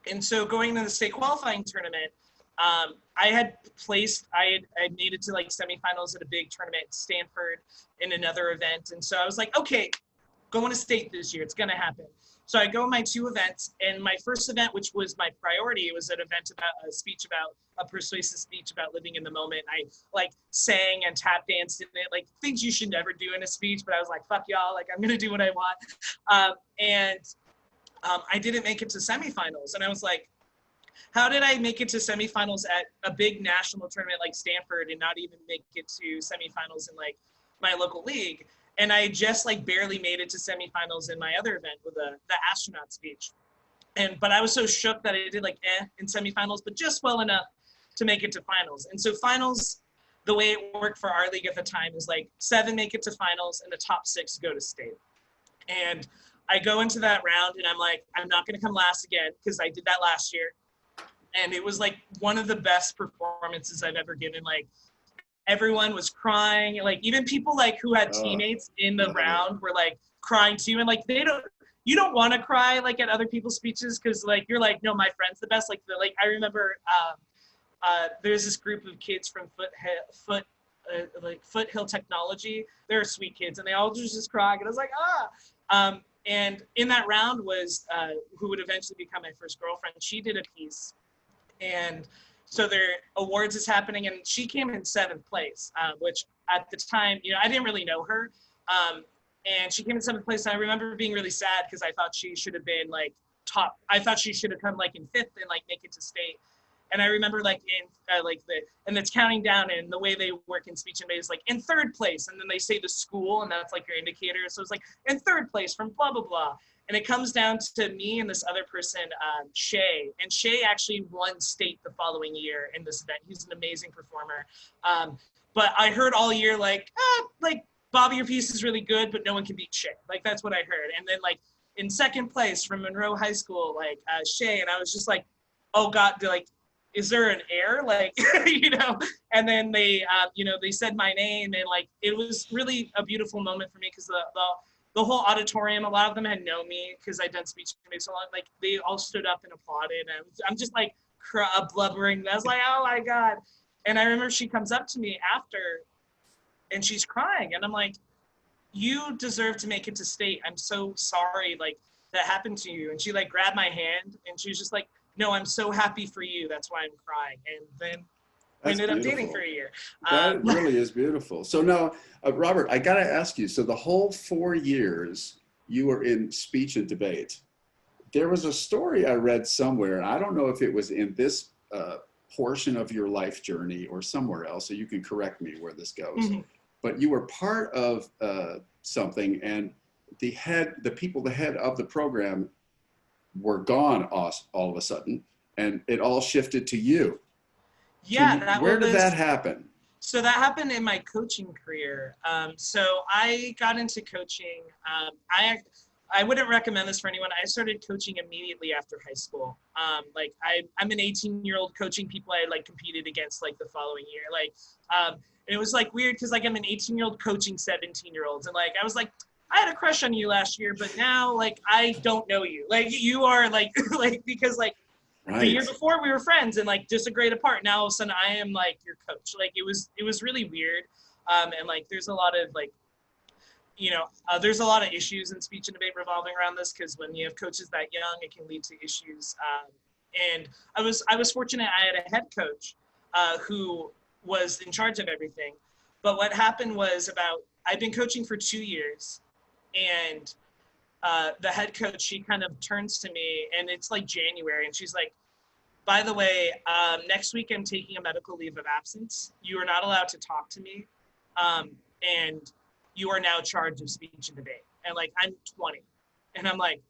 And so going to the state qualifying tournament, I had made it to like semifinals at a big tournament at Stanford in another event. And so I was like, okay, going to state this year. It's going to happen. So I go to my 2 events, and my first event, which was my priority, it was an event about a speech about a persuasive speech about living in the moment. I like sang and tap danced in it, like things you should never do in a speech, but I was like, fuck y'all, like I'm going to do what I want. I didn't make it to semifinals. And I was like, how did I make it to semifinals at a big national tournament like Stanford and not even make it to semifinals in like my local league? And I just like barely made it to semifinals in my other event with the astronaut speech. But I was so shook that I did like in semifinals, but just well enough to make it to finals. And so finals, the way it worked for our league at the time is like 7 make it to finals and the top 6 go to state. And I go into that round and I'm like, I'm not going to come last again because I did that last year. And it was like one of the best performances I've ever given. Like everyone was crying. Like even people like who had teammates in the round were like crying too. And like you don't want to cry like at other people's speeches because like you're like, no, my friend's the best. Like I remember there's this group of kids from Foothill Technology. They're sweet kids and they all just crying. And I was like, and in that round was who would eventually become my first girlfriend. She did a piece. And so their awards is happening, and she came in 7th place, which at the time, I didn't really know her. And she came in 7th place, and I remember being really sad because I thought she should have been like top. I thought she should have come like in 5th and like make it to state. And I remember like and it's counting down, and the way they work in speech and debate is like in 3rd place, and then they say the school, and that's like your indicator. So it's like in 3rd place from blah blah blah. And it comes down to me and this other person, Shay. And Shay actually won state the following year in this event. He's an amazing performer. But I heard all year, like, Bobby, your piece is really good, but no one can beat Shay. Like, that's what I heard. And then, like, in 2nd place from Monroe High School, like, Shay. And I was just like, oh, God, like, is there an error? Like, And then they, they said my name. And, like, it was really a beautiful moment for me because the whole auditorium, a lot of them had known me because I'd done speech so long. Like they all stood up and applauded. And I'm just like blubbering. I was like, oh my God. And I remember she comes up to me after and she's crying. And I'm like, you deserve to make it to state. I'm so sorry like that happened to you. And she like grabbed my hand and she was just like, no, I'm so happy for you. That's why I'm crying. And then we ended up dating for a year. That really is beautiful. So now, Robert, I got to ask you, so the whole 4 years you were in speech and debate, there was a story I read somewhere, and I don't know if it was in this portion of your life journey or somewhere else, so you can correct me where this goes, but you were part of something, and the head of the program were gone all of a sudden, and it all shifted to you. Yeah. Where did that happen? So that happened in my coaching career. So I got into coaching. I wouldn't recommend this for anyone. I started coaching immediately after high school. I'm an 18-year-old coaching people I like competed against like the following year. And it was like weird because like I'm an 18-year-old coaching 17-year-olds. And like I was like, I had a crush on you last year, but now like I don't know you. Like you are like because like right. The year before we were friends and like just a grade apart. Now all of a sudden I am like your coach. Like it was really weird. And like there's a lot of like, there's a lot of issues in speech and debate revolving around this because when you have coaches that young, it can lead to issues. And I was fortunate I had a head coach who was in charge of everything. But what happened was I've been coaching for 2 years, and the head coach, she kind of turns to me, and it's like January, and she's like, by the way, next week I'm taking a medical leave of absence. You are not allowed to talk to me, and you are now in charge of speech and debate. And like, I'm 20, and I'm like,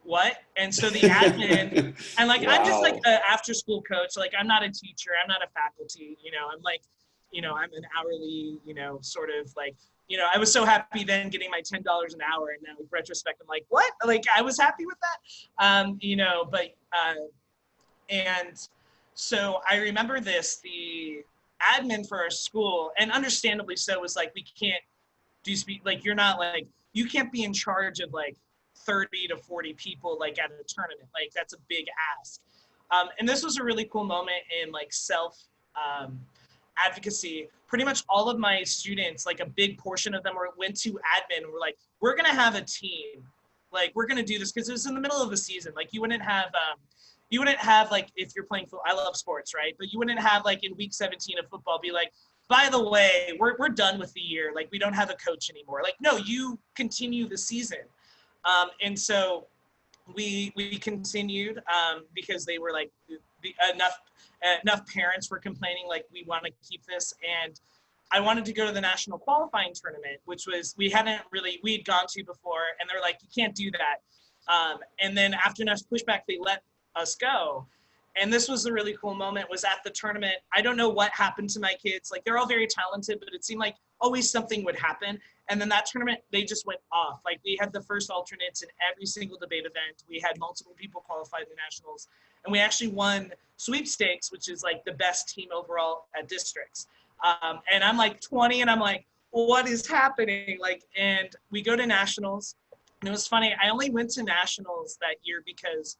what? And so the admin, and like, wow. I'm just like an after school coach. Like I'm not a teacher, I'm not a faculty, I'm like, I'm an hourly, sort of like, I was so happy then getting my $10 an hour. And now with retrospect, I'm like, what? Like I was happy with that. And so I remember the admin for our school, and understandably so, was like, we can't do speech, like you're not like, you can't be in charge of like 30 to 40 people like at a tournament. Like that's a big ask. And this was a really cool moment in like advocacy, pretty much all of my students, like a big portion of them went to admin and were like, we're going to have a team. Like, we're going to do this because it was in the middle of the season. Like, you wouldn't have like, if you're playing football, I love sports, right? But you wouldn't have like in week 17 of football be like, by the way, we're done with the year. Like, we don't have a coach anymore. Like, no, you continue the season. And so we continued because they were like, enough parents were complaining, like, we want to keep this. And I wanted to go to the national qualifying tournament, which was, we'd gone to before, and they're like, you can't do that. And then after enough pushback, they let us go. And this was a really cool moment, was at the tournament. I don't know what happened to my kids. Like, they're all very talented, but it seemed like always something would happen. And then that tournament, they just went off. Like, we had the first alternates in every single debate event. We had multiple people qualify to nationals. And we actually won sweepstakes, which is like the best team overall at districts. And I'm like 20, and I'm like, what is happening? Like, and we go to nationals. And it was funny. I only went to nationals that year because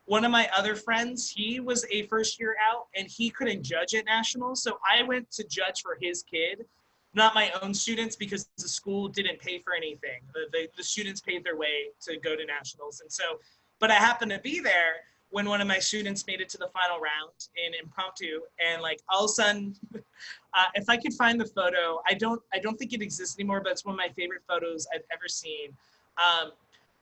one of my other friends, he was a first year out and he couldn't judge at nationals. So I went to judge for his kid, not my own students, because the school didn't pay for anything. The students paid their way to go to nationals. And so, but I happened to be there when one of my students made it to the final round in impromptu, and like all of a sudden, if I could find the photo, I don't think it exists anymore, but it's one of my favorite photos I've ever seen.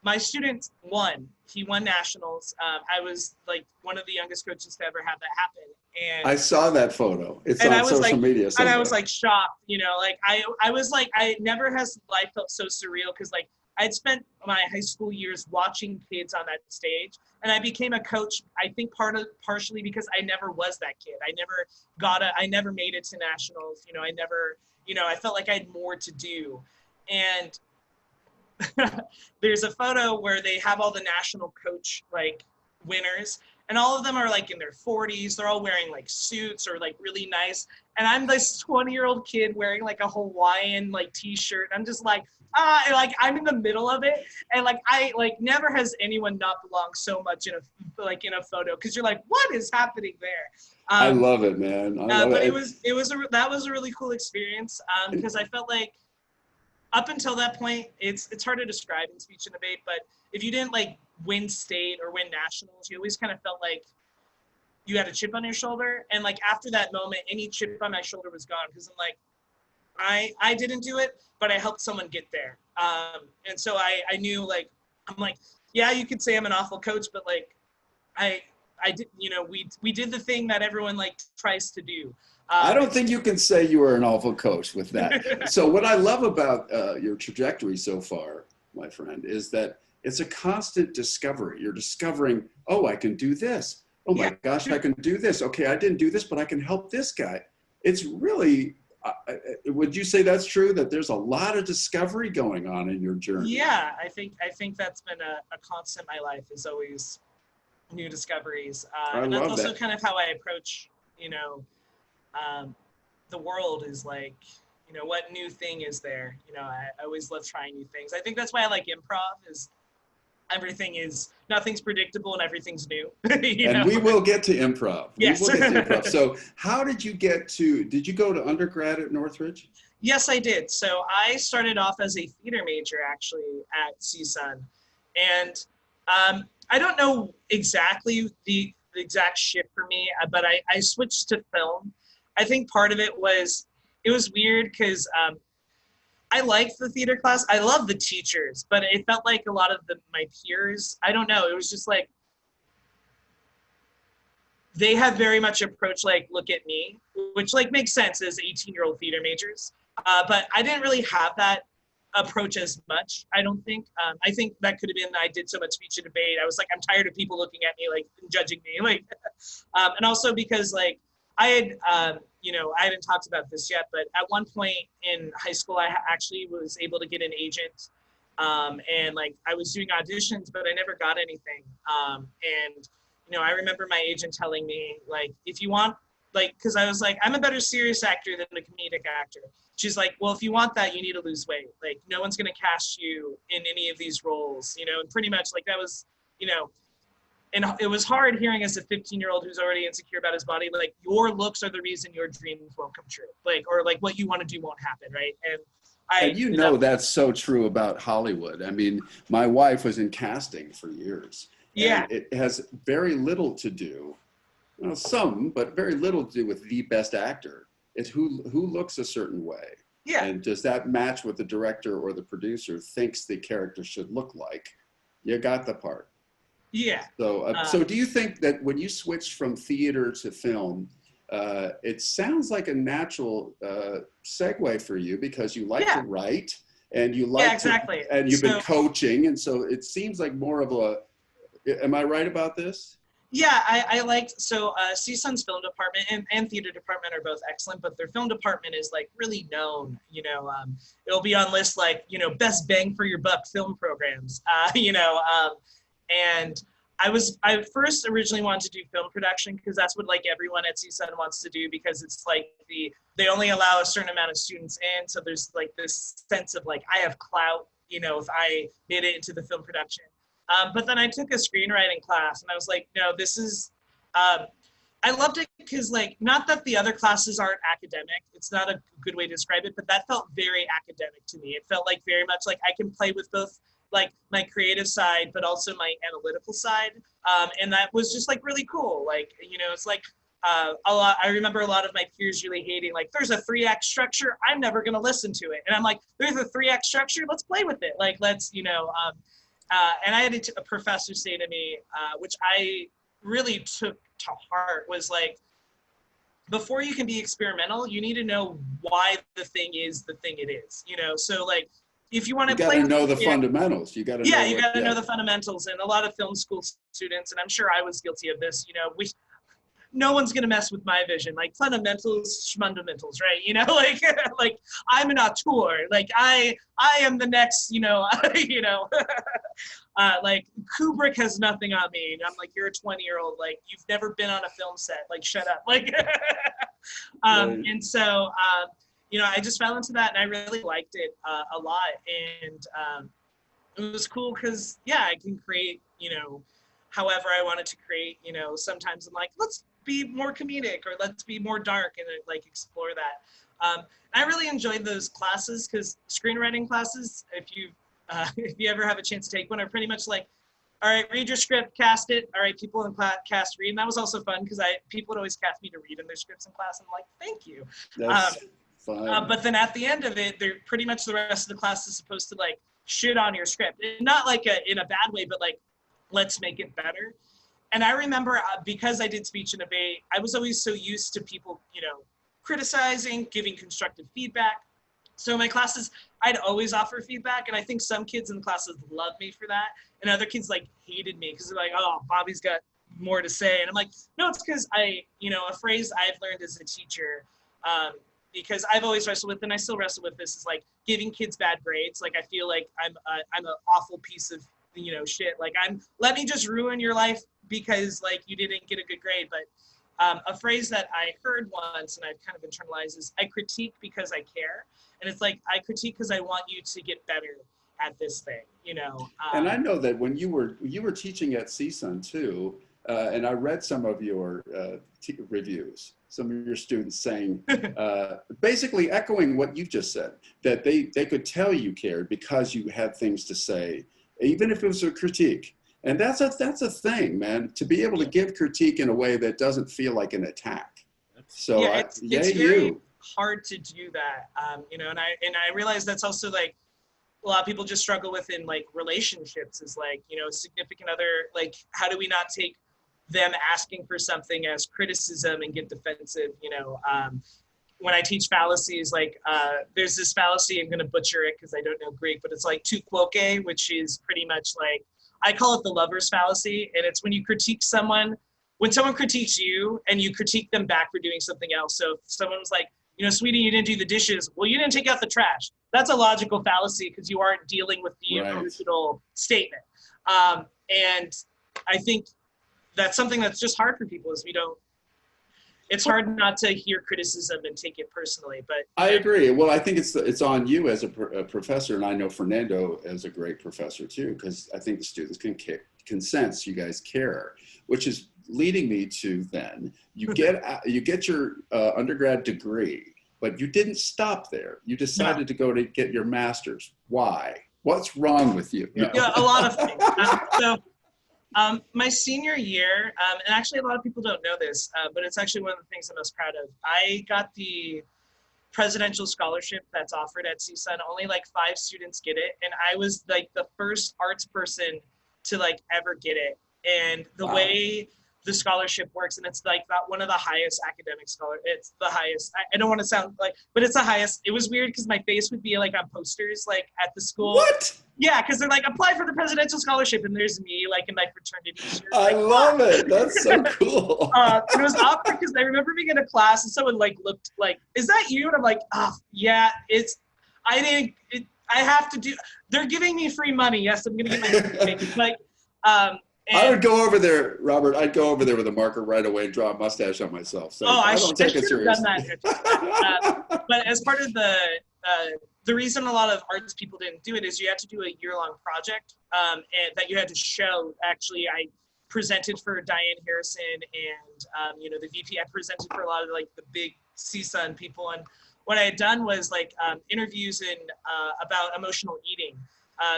My student won. He won nationals. I was like one of the youngest coaches to ever have that happen. And I saw that photo. It's on social media somewhere. And I was like shocked, you know, like I was like, never has life felt so surreal, because like I'd spent my high school years watching kids on that stage, and I became a coach, I think partially because I never was that kid. I never made it to nationals. You know, I felt like I had more to do. And there's a photo where they have all the national coach like winners, and all of them are like in their 40s. They're all wearing like suits or like really nice. And I'm this 20-year-old kid wearing like a Hawaiian like t-shirt. I'm just like, like I'm in the middle of it. And like, I like never has anyone not belonged so much in a photo. 'Cause you're like, what is happening there? I love it, man. I love but it. that was a really cool experience. Because I felt like, up until that point, it's hard to describe in speech and debate, but if you didn't like win state or win nationals, you always kind of felt like you had a chip on your shoulder. And like after that moment, any chip on my shoulder was gone, because I'm like, I didn't do it, but I helped someone get there. And so I knew, like, I'm like, yeah, you could say I'm an awful coach, but like I did, you know, we did the thing that everyone like tries to do. I don't think you can say you were an awful coach with that. So what I love about your trajectory so far, my friend, is that it's a constant discovery. You're discovering, oh, I can do this. Oh my gosh, I can do this. Okay, I didn't do this, but I can help this guy. It's really, would you say that's true, that there's a lot of discovery going on in your journey? Yeah, I think that's been a constant in my life, is always new discoveries. And that's also kind of how I approach, you know, the world, is like, you know, what new thing is there? You know, I always love trying new things. I think that's why I like improv, is nothing's predictable and everything's new. We will get to improv. Yes. We will get to improv. So how did you did you go to undergrad at Northridge? Yes, I did. So I started off as a theater major actually at CSUN. And I don't know exactly the exact shift for me, but I switched to film. I think part of it was weird because I liked the theater class. I love the teachers, but it felt like a lot of my peers, I don't know, it was just like, they had very much approach like, look at me, which like makes sense as 18-year-old theater majors. But I didn't really have that approach as much, I don't think. I think that could have been, I did so much speech and debate. I was like, I'm tired of people looking at me, like judging me. Like, and also because like, I had, you know, I haven't talked about this yet, but at one point in high school, I actually was able to get an agent. And like, I was doing auditions, but I never got anything. And, you know, I remember my agent telling me, like, if you want, like, because I was like, I'm a better serious actor than a comedic actor. She's like, well, if you want that, you need to lose weight. Like, no one's going to cast you in any of these roles, you know, and pretty much like that was, you know, and it was hard hearing as a 15-year-old who's already insecure about his body, like, your looks are the reason your dreams won't come true. Like, or like what you want to do won't happen, right? And you know that's so true about Hollywood. I mean, my wife was in casting for years. Yeah. And it has very little to do, well, some, but very little to do with the best actor. It's who looks a certain way. Yeah. And does that match what the director or the producer thinks the character should look like? You got the part. Yeah. So do you think that when you switched from theater to film, it sounds like a natural segue for you because you like to write and you like exactly. and you've been coaching, and so it seems like more of a. Am I right about this? Yeah, I liked, so CSUN's film department and theater department are both excellent, but their film department is like really known, it'll be on lists like, best bang for your buck film programs, and I first originally wanted to do film production because that's what like everyone at CSUN wants to do, because it's like they only allow a certain amount of students in. So there's like this sense of like, I have clout, if I made it into the film production. But then I took a screenwriting class and I was like, no, this is, I loved it because like, not that the other classes aren't academic, it's not a good way to describe it, but that felt very academic to me. It felt like very much like I can play with both like my creative side, but also my analytical side. And that was just like really cool. Like, it's like I remember a lot of my peers really hating, like, there's a 3-act structure, I'm never going to listen to it. And I'm like, there's a 3-act structure, let's play with it. Like, let's, and I had a professor say to me, which I really took to heart, was like, before you can be experimental, you need to know why the thing is the thing it is, So like, if you want to play, you got to know the fundamentals. You got to you got to know the fundamentals. And a lot of film school students, and I'm sure I was guilty of this, no one's going to mess with my vision, like fundamentals, schmundamentals, right? Like I'm an auteur, like I am the next, like Kubrick has nothing on me. And I'm like, you're a 20-year-old, like you've never been on a film set, like shut up. Like, right. And so, I just fell into that and I really liked it a lot. And it was cool because, I can create, however I wanted to create, sometimes I'm like, let's be more comedic or let's be more dark and like explore that. I really enjoyed those classes because screenwriting classes, if you ever have a chance to take one, are pretty much like, all right, read your script, cast it. All right, people in cast read. And that was also fun because people would always cast me to read in their scripts in class. And I'm like, thank you. That's fun. But then at the end of it, they're pretty much the rest of the class is supposed to like shit on your script. Not like in a bad way, but like, let's make it better. And I remember because I did speech and debate, I was always so used to people, criticizing, giving constructive feedback. So in my classes, I'd always offer feedback. And I think some kids in the classes loved me for that. And other kids like hated me because they're like, oh, Bobby's got more to say. And I'm like, no, it's because a phrase I've learned as a teacher, because I've always wrestled with, and I still wrestle with this, is like giving kids bad grades. Like, I feel like I'm an awful piece of, shit. Like, let me just ruin your life because like you didn't get a good grade. But a phrase that I heard once and I've kind of internalized is I critique because I care. And it's like, I critique because I want you to get better at this thing, And I know that when you were teaching at CSUN too, and I read some of your reviews, some of your students saying, basically echoing what you've just said, that they could tell you cared because you had things to say, even if it was a critique. And that's a thing, man, to be able to give critique in a way that doesn't feel like an attack. So it's very hard to do that, and I realize that's also like a lot of people just struggle with in like relationships is like, significant other, like, how do we not take them asking for something as criticism and get defensive, when I teach fallacies, like there's this fallacy, I'm going to butcher it because I don't know Greek, but it's like tu quoque, which is pretty much like, I call it the lover's fallacy. And it's when you critique someone, when someone critiques you and you critique them back for doing something else. So if someone was like, sweetie, you didn't do the dishes. Well, you didn't take out the trash. That's a logical fallacy because you aren't dealing with the original statement. And I think that's something that's just hard for people is it's hard not to hear criticism and take it personally. But I agree. Well, I think it's on you as a professor, and I know Fernando as a great professor too, because I think the students can can sense you guys care, which is leading me to then you get your undergrad degree, but you didn't stop there. You decided to go to get your master's. Why? What's wrong with you? Yeah, a lot of things. My senior year, and actually a lot of people don't know this, but it's actually one of the things I'm most proud of. I got the presidential scholarship that's offered at CSUN. Only like 5 students get it, and I was like the first arts person to like ever get it. And the way the scholarship works, and it's like one of the highest academic it's the highest. I don't want to sound like, but it's the highest. It was weird because my face would be like on posters like at the school. What? Yeah, because they're like, apply for the presidential scholarship, and there's me like in my fraternity shirt. I love it. That's so cool. And it was awkward because I remember being in a class and someone like looked like, "Is that you?" And I'm like, "Oh, yeah, it's. I have to do. They're giving me free money. Yes, I'm gonna get my like." I would go over there, Robert. I'd go over there with a marker right away and draw a mustache on myself. So I don't take it seriously. But as part of the reason a lot of arts people didn't do it is you had to do a year-long project, and that you had to show. Actually, I presented for Diane Harrison and the VP. I presented for a lot of like the big CSUN people, and what I had done was like interviews about emotional eating.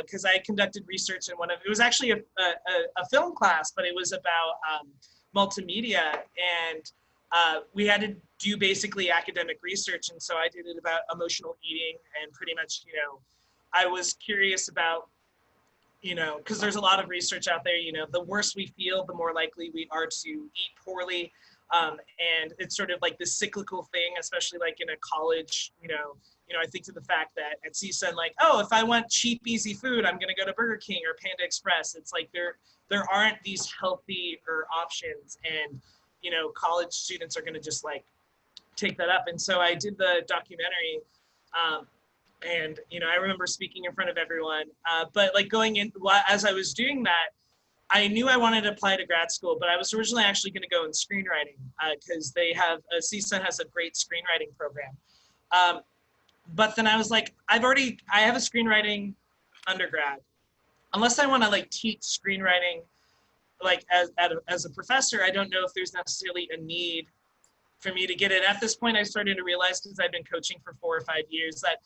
Because I conducted research in it was actually a film class, but it was about multimedia, and we had to do basically academic research. And so I did it about emotional eating, and pretty much, I was curious about, because there's a lot of research out there, the worse we feel, the more likely we are to eat poorly. And it's sort of like this cyclical thing, especially like in a college, I think to the fact that at CSUN, like, oh, if I want cheap, easy food, I'm going to go to Burger King or Panda Express. It's like there aren't these healthier options, and, college students are going to just like take that up. And so I did the documentary, and, I remember speaking in front of everyone, but like going in, as I was doing that, I knew I wanted to apply to grad school, but I was originally actually going to go in screenwriting because CSUN has a great screenwriting program. But then I was like, I have a screenwriting undergrad. Unless I want to like teach screenwriting, like as a professor, I don't know if there's necessarily a need for me to get it. At this point, I started to realize, because I've been coaching for 4 or 5 years, that,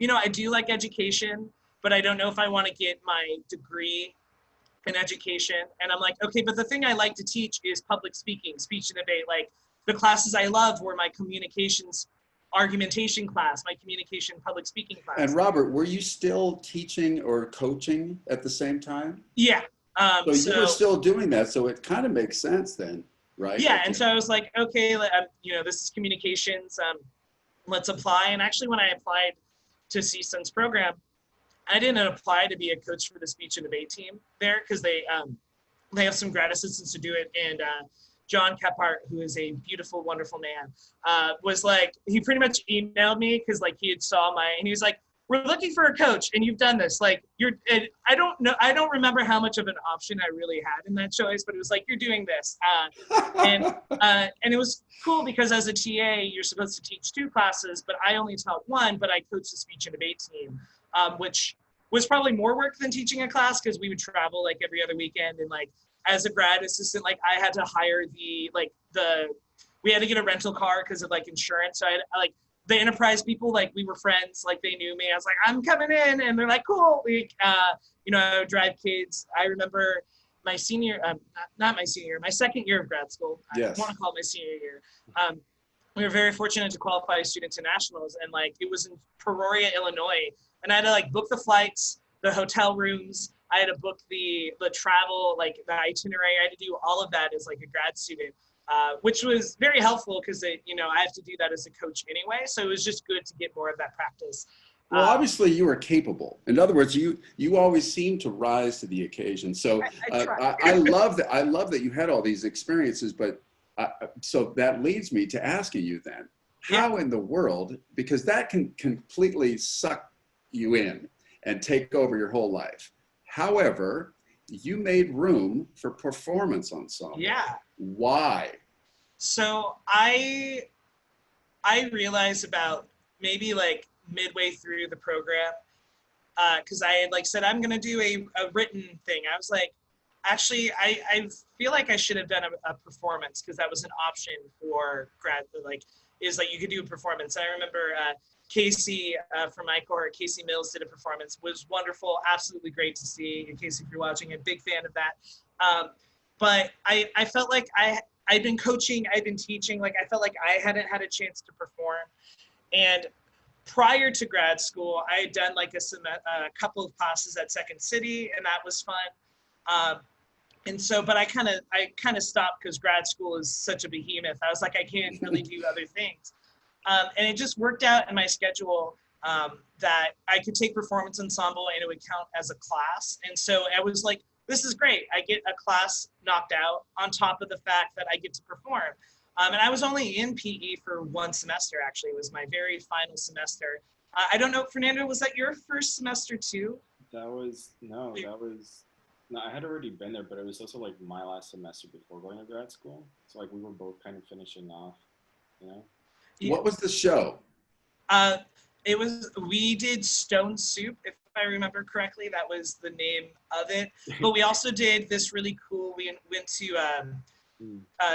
I do like education, but I don't know if I want to get my degree in education. And I'm like, okay, but the thing I like to teach is public speaking, speech and debate. Like the classes I love were my communications argumentation class, my communication public speaking class. And Robert, were you still teaching or coaching at the same time? Yeah. So you were still doing that, so it kind of makes sense then, right? Yeah, and so I was like, okay, this is communications, let's apply. And actually, when I applied to CSUN's program, I didn't apply to be a coach for the speech and debate team there, because they have some grad assistants to do it, and John Kephart, who is a beautiful, wonderful man, was like, he pretty much emailed me because like he had and he was like, we're looking for a coach and you've done this. Like I don't remember how much of an option I really had in that choice, but it was like, you're doing this. And it was cool because as a TA, you're supposed to teach 2 classes, but I only taught 1, but I coached the speech and debate team, which was probably more work than teaching a class because we would travel like every other weekend, and like, as a grad assistant, like I had to hire we had to get a rental car because of like insurance. So I like the enterprise people, like we were friends, like they knew me. I was like, I'm coming in, and they're like, cool. Like, I would drive kids. I remember my senior, not my senior, my second year of grad school. Yes. I want to call it my senior year. We were very fortunate to qualify as student to nationals, and like it was in Peoria, Illinois, and I had to like book the flights, the hotel rooms. I had to book the travel, like the itinerary. I had to do all of that as like a grad student, which was very helpful because I have to do that as a coach anyway. So it was just good to get more of that practice. Well, obviously you were capable. In other words, you always seem to rise to the occasion. So I love that. I love that you had all these experiences. But so that leads me to asking you then, how in the world, because that can completely suck you in and take over your whole life. However, you made room for performance ensemble. Yeah. Why? So I realized about maybe like midway through the program, because I had like said, I'm going to do a written thing. I was like, Actually, I feel like I should have done a performance because that was an option for grad, like, is like you could do a performance. I remember Casey from my cohort, Casey Mills did a performance, was wonderful, absolutely great to see. And Casey, if you're watching, a big fan of that. But I felt like I'd been coaching, I'd been teaching, like I felt like I hadn't had a chance to perform. And prior to grad school, I had done like a couple of classes at Second City, and that was fun. And so, but I kind of stopped because grad school is such a behemoth. I was like, I can't really do other things. And it just worked out in my schedule that I could take performance ensemble and it would count as a class. And so I was like, this is great. I get a class knocked out on top of the fact that I get to perform. And I was only in PE for one semester, actually. It was my very final semester. I don't know, Fernando, was that your first semester too? No, I had already been there, but it was also like my last semester before going to grad school. So like we were both kind of finishing off, you know? Yeah. What was the show? We did Stone Soup, if I remember correctly. That was the name of it. But we also did this really cool, we went to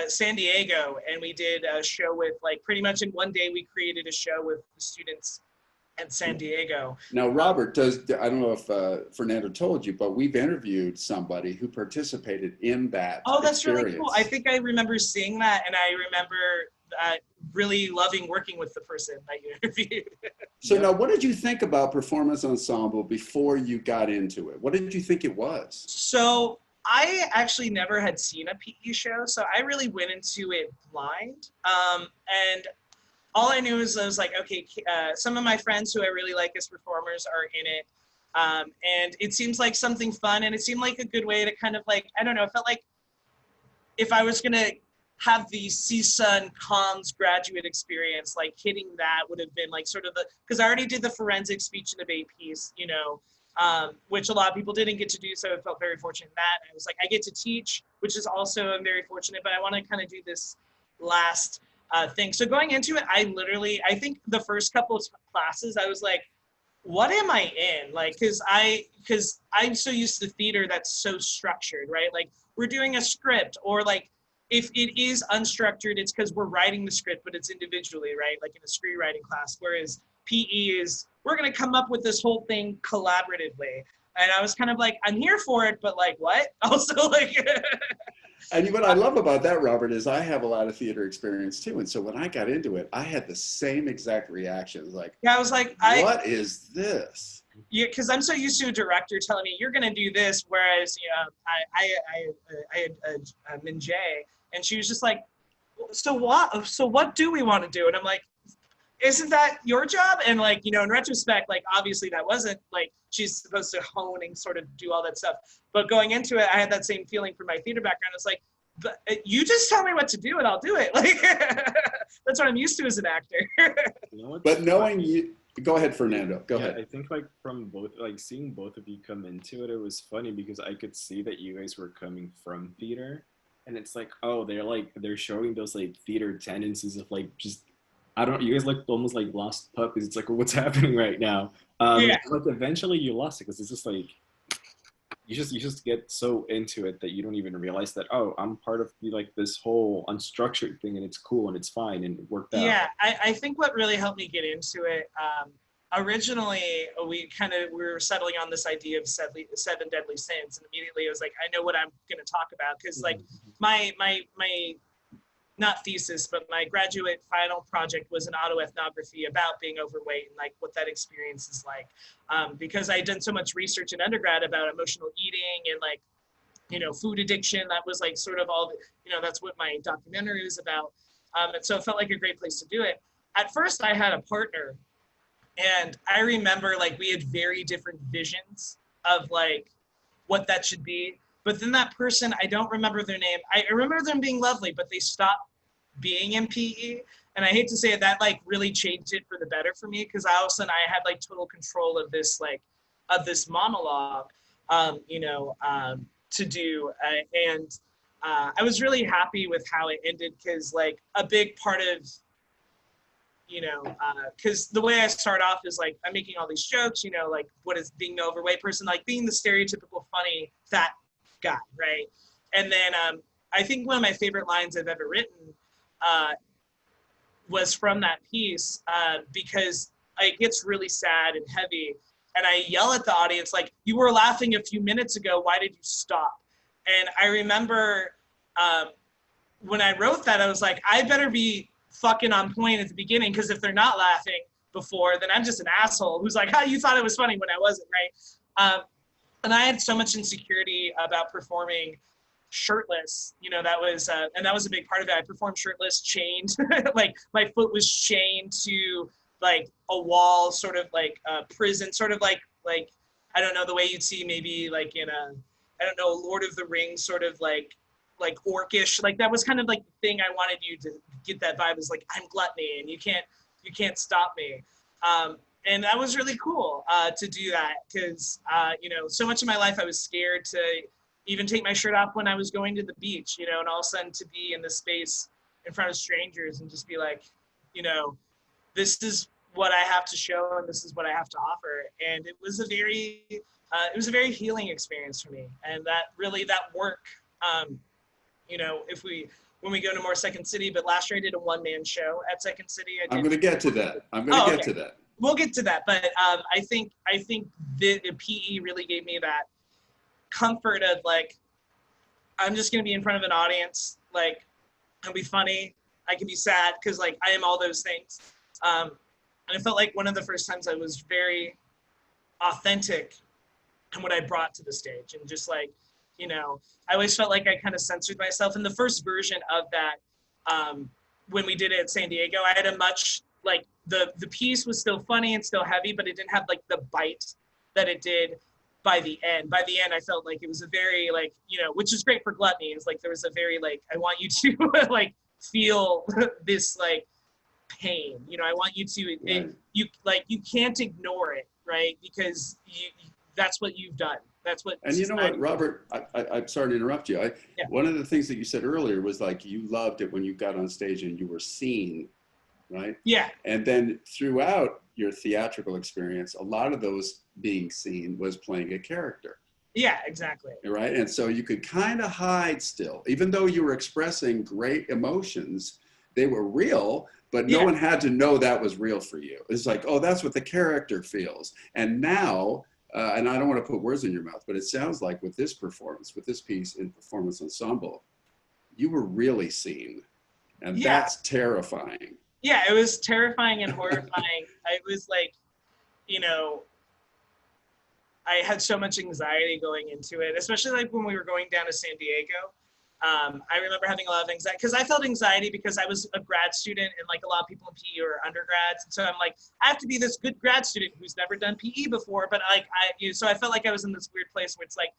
San Diego, and we did a show with, like, pretty much in one day we created a show with the students at San Diego. Now, Robert, I don't know if Fernando told you, but we've interviewed somebody who participated in that that's experience. really cool. I think I remember seeing that, and I remember really loving working with the person that you interviewed. So now, what did you think about Performance Ensemble before you got into it? What did you think it was? So I actually never had seen a PE show, so I really went into it blind. And all I knew is I was like, okay, some of my friends who I really like as performers are in it. And it seems like something fun, and it seemed like a good way to kind of like, I don't know, it felt like if I was going to have the CSUN comms graduate experience, like hitting that would have been like sort of because I already did the forensic speech and debate piece, you know, which a lot of people didn't get to do, so I felt very fortunate in that. And I was like, I get to teach, which is also I'm very fortunate, but I want to kind of do this last thing. So going into it, I think the first couple of classes, I was like, what am I in? Like, because I'm so used to theater that's so structured, right? Like we're doing a script, or like if it is unstructured, it's because we're writing the script, but it's individually, right? Like in a screenwriting class, whereas PE is, we're going to come up with this whole thing collaboratively. And I was kind of like, I'm here for it, but like, what? Also like... And what I love about that, Robert, is I have a lot of theater experience too. And so when I got into it, I had the same exact reaction. Like, yeah, I was like, what is this? Yeah, because I'm so used to a director telling me, you're going to do this. Whereas, you know, I had Minjay, and she was just like, so what do we want to do? And I'm like, isn't that your job? And like, you know, in retrospect, like obviously that wasn't like, she's supposed to hone and sort of do all that stuff. But going into it, I had that same feeling from my theater background. It's like, but you just tell me what to do and I'll do it. Like, that's what I'm used to as an actor. You know what? But knowing you, go ahead, Fernando, go ahead. I think like from both, like seeing both of you come into it, it was funny because I could see that you guys were coming from theater. And it's like, oh, they're showing those like theater tendencies of like, just, I don't, you guys look almost like lost puppies. It's like, well, what's happening right now? Yeah. But eventually you lost it because it's just like, you just get so into it that you don't even realize that, oh, I'm part of like this whole unstructured thing and it's cool and it's fine and it worked out. Yeah, I think what really helped me get into it, originally we were settling on this idea of seven deadly sins, and immediately it was like, I know what I'm going to talk about, because like my not thesis, but my graduate final project was an autoethnography about being overweight and like what that experience is like, because I had done so much research in undergrad about emotional eating and like, you know, food addiction. That was like sort of all the, you know, that's what my documentary was about, and so it felt like a great place to do it. At first I had a partner, and I remember like we had very different visions of like what that should be. But then that person, I don't remember their name. I remember them being lovely, but they stopped being in PE. And I hate to say it, that like really changed it for the better for me, because all of a sudden I had like total control of this monologue, you know, to do. And I was really happy with how it ended, because like a big part of, you know, because the way I start off is like, I'm making all these jokes, you know, like what is being the overweight person, like being the stereotypical funny fat guy, right? And then I think one of my favorite lines I've ever written was from that piece because it gets really sad and heavy. And I yell at the audience, like, you were laughing a few minutes ago, why did you stop? And I remember when I wrote that, I was like, I better be fucking on point at the beginning, because if they're not laughing before, then I'm just an asshole who's like, you thought it was funny when I wasn't, right? And I had so much insecurity about performing shirtless, that was, and that was a big part of it. I performed shirtless, chained, like my foot was chained to like a wall, sort of like a prison, sort of like, I don't know, the way you'd see maybe like in a, I don't know, Lord of the Rings, sort of like orcish, like that was kind of like the thing I wanted you to get that vibe, is like, I'm gluttony and you can't stop me. And that was really cool to do that, because, so much of my life I was scared to even take my shirt off when I was going to the beach, and all of a sudden to be in the space in front of strangers and just be like, this is what I have to show and this is what I have to offer. And it was a very healing experience for me. And that work, when we go to more Second City, but last year I did a one-man show at Second City. I'm going to get to that. We'll get to that. But I think the PE really gave me that comfort of like, I'm just going to be in front of an audience. Like, I'll be funny. I can be sad, because like I am all those things. And I felt like one of the first times I was very authentic in what I brought to the stage, and just like, I always felt like I kind of censored myself. In the first version of that, when we did it at San Diego, I had a much, like, the piece was still funny and still heavy, but it didn't have like the bite that it did by the end. By the end, I felt like it was a very like, which is great for gluttony. It's like, there was a very like, I want you to like feel this like pain, I want you to, you can't ignore it, right? Because that's what you've done. That's what. And you know what, Robert, I'm sorry to interrupt you. One of the things that you said earlier was like, you loved it when you got on stage and you were seen, right? Yeah. And then throughout your theatrical experience, a lot of those being seen was playing a character. Yeah, exactly. Right. And so you could kind of hide still, even though you were expressing great emotions, they were real, but no one had to know that was real for you. It's like, oh, that's what the character feels. And now, and I don't want to put words in your mouth, but it sounds like with this performance, with this piece in Performance Ensemble, you were really seen. And that's terrifying. Yeah, it was terrifying and horrifying. I was like, I had so much anxiety going into it, especially like when we were going down to San Diego. I remember having a lot of anxiety, because I felt anxiety because I was a grad student, and like a lot of people in PE are undergrads. And so I'm like, I have to be this good grad student who's never done PE before. But like, so I felt like I was in this weird place where it's like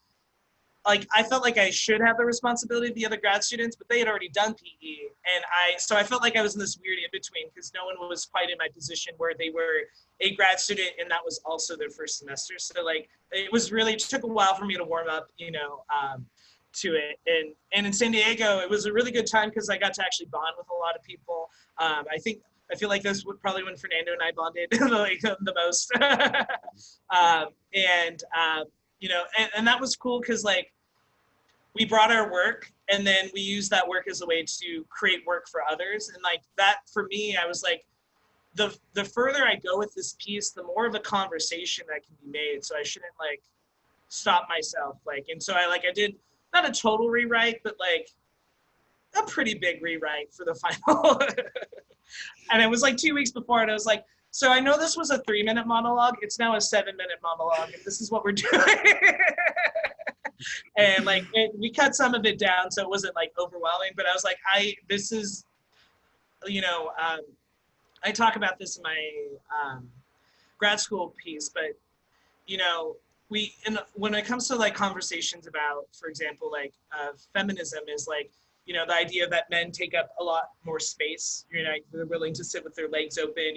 I felt like I should have the responsibility of the other grad students, but they had already done PE. And so I felt like I was in this weird in between, because no one was quite in my position where they were a grad student and that was also their first semester. So like, it took a while for me to warm up, to it. And in San Diego, it was a really good time because I got to actually bond with a lot of people. I feel like this was probably when Fernando and I bonded like the most. And that was cool, because like we brought our work and then we used that work as a way to create work for others. And like that, for me, I was like, the further I go with this piece, the more of a conversation that can be made. So I shouldn't like stop myself. Like, and so I did not a total rewrite, but like a pretty big rewrite for the final. And it was like 2 weeks before, and I was like, so I know this was a 3-minute monologue. It's now a 7-minute monologue, and this is what we're doing. And like, we cut some of it down, so it wasn't like overwhelming, but I was like, I talk about this in my grad school piece, but when it comes to like conversations about, for example, like feminism is like, the idea that men take up a lot more space, they're willing to sit with their legs open,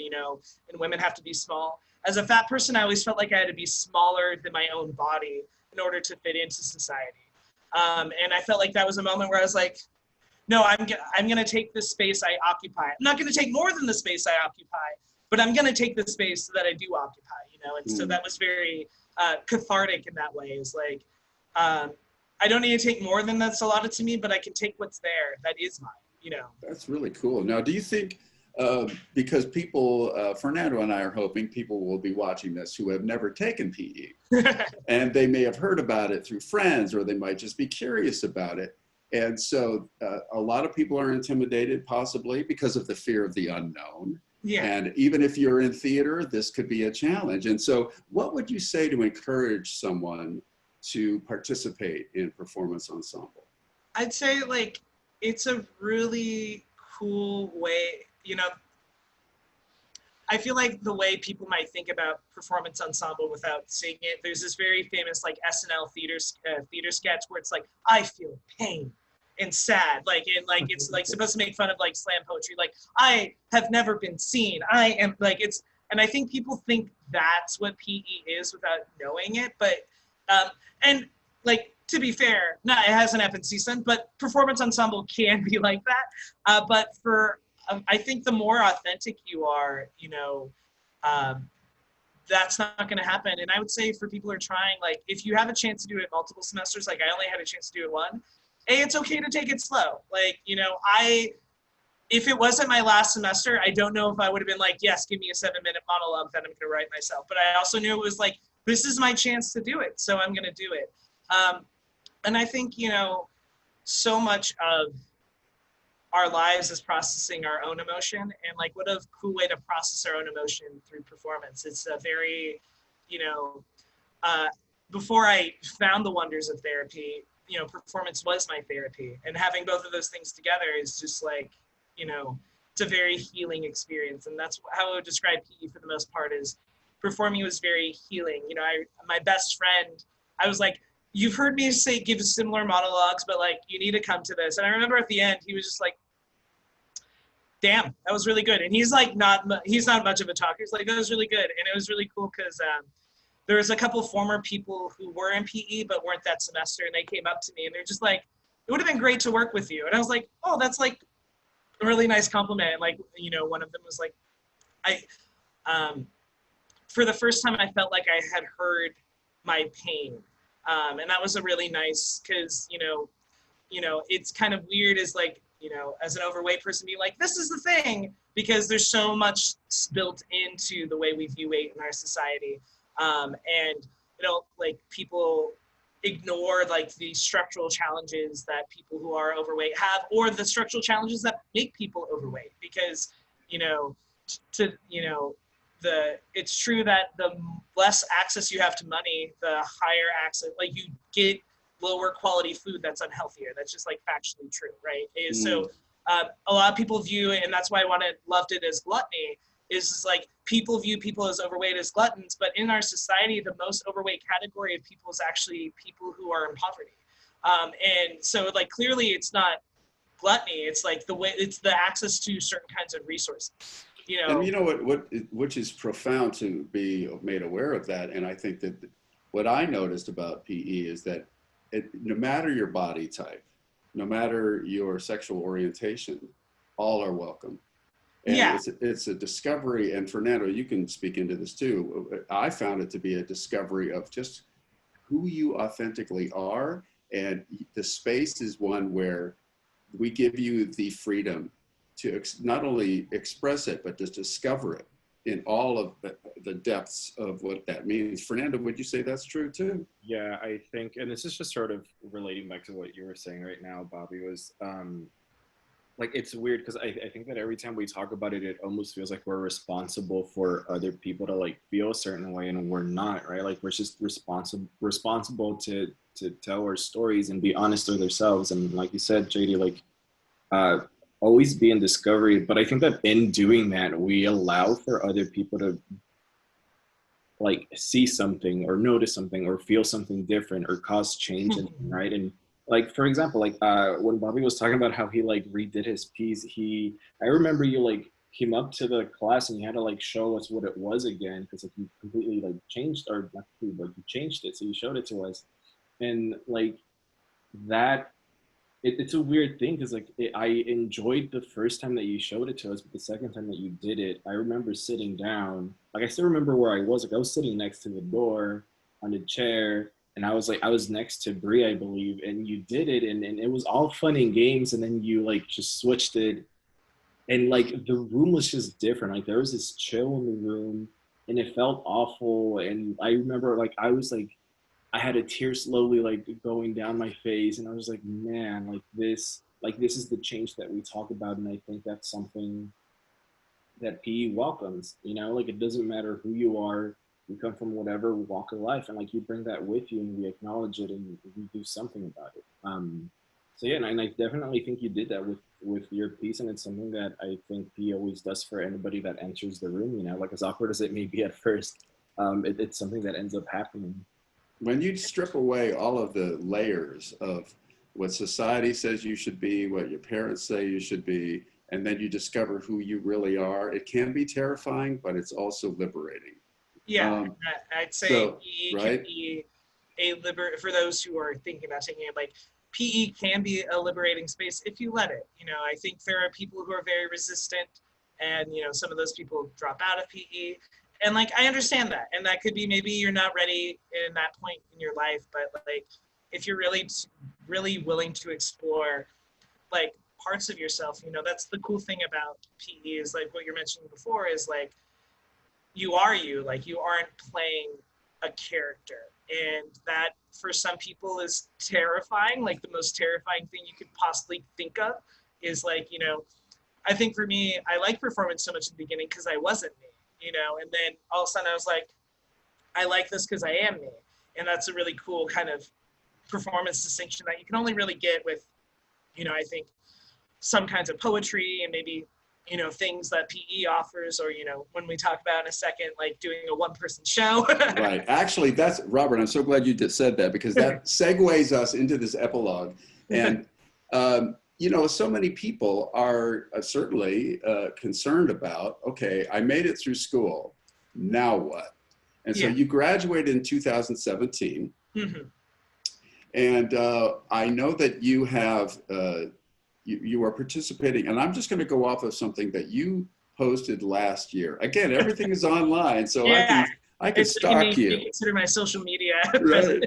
and women have to be small. As a fat person, I always felt like I had to be smaller than my own body in order to fit into society. And I felt like that was a moment where I was like, no, I'm going to take the space I occupy. I'm not going to take more than the space I occupy, but I'm going to take the space that I do occupy, and so that was very cathartic in that way. Is like, I don't need to take more than that's allotted to me, but I can take what's there. That is mine, you know. That's really cool. Now, do you think, because people, Fernando and I are hoping people will be watching this who have never taken PE, and they may have heard about it through friends, or they might just be curious about it. And so a lot of people are intimidated, possibly because of the fear of the unknown. Yeah. And even if you're in theater, this could be a challenge. And so what would you say to encourage someone to participate in performance ensemble? I'd say, like, it's a really cool way, you know. I feel like the way people might think about performance ensemble without seeing it, there's this very famous like SNL theater sketch where it's like, I feel pain and sad, like, and like it's like supposed to make fun of like slam poetry, like I have never been seen, I am like, it's, and I think people think that's what PE is without knowing it, but and like, to be fair, no, it hasn't happened in CSUN, but performance ensemble can be like that, but for I think the more authentic you are, you know, that's not going to happen. And I would say for people who are trying, like, if you have a chance to do it multiple semesters, like I only had a chance to do it one, it's okay to take it slow. Like, you know, if it wasn't my last semester, I don't know if I would have been like, yes, give me a 7-minute monologue that I'm going to write myself. But I also knew it was like, this is my chance to do it, so I'm going to do it. And I think, you know, so much of our lives is processing our own emotion, and like, what a cool way to process our own emotion through performance. It's a very, you know, before I found the wonders of therapy, you know, performance was my therapy, and having both of those things together is just like, you know, it's a very healing experience. And that's how I would describe PE for the most part, is performing was very healing. You know, my best friend, I was like, you've heard me give similar monologues, but like, you need to come to this. And I remember at the end, he was just like, damn, that was really good. And he's like, he's not much of a talker. He's like, that was really good. And it was really cool because there was a couple former people who were in PE but weren't that semester, and they came up to me and they're just like, it would have been great to work with you. And I was like, oh, that's like a really nice compliment. And like, you know, one of them was like, for the first time, I felt like I had heard my pain. And that was a really nice, because, you know, it's kind of weird as like, you know, as an overweight person being like, this is the thing, because there's so much built into the way we view weight in our society. And, you know, like, people ignore like the structural challenges that people who are overweight have, or the structural challenges that make people overweight, because, you know, it's true that the less access you have to money, the higher access, like, you get lower quality food that's unhealthier. That's just like factually true, right? So a lot of people view it, and that's why I loved it, as gluttony, is like, people view people as overweight as gluttons, but in our society, the most overweight category of people is actually people who are in poverty. And so like, clearly it's not gluttony, it's like it's the access to certain kinds of resources. You know, and you know which is profound to be made aware of that. And I think that what I noticed about PE is that no matter your body type, no matter your sexual orientation, all are welcome. And yeah, it's a discovery. And Fernando, you can speak into this too. I found it to be a discovery of just who you authentically are. And the space is one where we give you the freedom to not only express it, but just discover it in all of the depths of what that means. Fernando, would you say that's true too? Yeah, I think, and this is just sort of relating back to what you were saying right now, Bobby, was like, it's weird because I think that every time we talk about it, it almost feels like we're responsible for other people to like feel a certain way, and we're not, right? Like, we're just responsible to tell our stories and be honest with ourselves. And like you said, JD, like, always be in discovery. But I think that in doing that, we allow for other people to like see something or notice something or feel something different or cause change in them, right? And like, for example, like when Bobby was talking about how he like redid his piece, I remember you like came up to the class and you had to like show us what it was again, because like, you completely like changed, or not completely, but you changed it, so you showed it to us. And like that, it's a weird thing, because like I enjoyed the first time that you showed it to us, but the second time that you did it, I remember sitting down, like I still remember where I was, like I was sitting next to the door on a chair, and I was next to Bree, I believe, and you did it, and it was all fun and games, and then you like just switched it, and like the room was just different. Like there was this chill in the room, and it felt awful. And I remember like I had a tear slowly like going down my face, and I was like, man, like this is the change that we talk about, and I think that's something that PE welcomes. Like it doesn't matter who you are, you come from whatever walk of life, and like you bring that with you, and we acknowledge it, and we do something about it. So yeah, and I definitely think you did that with your piece, and it's something that I think PE always does for anybody that enters the room. Like as awkward as it may be at first, it's something that ends up happening. When you strip away all of the layers of what society says you should be, what your parents say you should be, and then you discover who you really are, it can be terrifying, but it's also liberating. Yeah, I'd say so, PE right? can be for those who are thinking about taking it, like PE can be a liberating space if you let it. I think there are people who are very resistant, and some of those people drop out of PE. And like, I understand that. And that could be, maybe you're not ready in that point in your life, but like, if you're really, really willing to explore like parts of yourself, that's the cool thing about PE is like what you're mentioning before is like, you are you, like you aren't playing a character. And that for some people is terrifying. Like the most terrifying thing you could possibly think of is like, I think for me, I like performance so much in the beginning because I wasn't me. And then all of a sudden I was like, I like this because I am me. And that's a really cool kind of performance distinction that you can only really get with, I think some kinds of poetry and maybe, things that PE offers, or, when we talk about in a second, like doing a one-person show. Right. Actually, that's, Robert, I'm so glad you just said that, because that segues us into this epilogue. And, so many people are certainly concerned about, okay, I made it through school, now what? And so you graduated in 2017. Mm-hmm. And I know that you have, you are participating, and I'm just going to go off of something that you posted last year. Again, everything is online, so I can stalk you. Consider my social media. Right.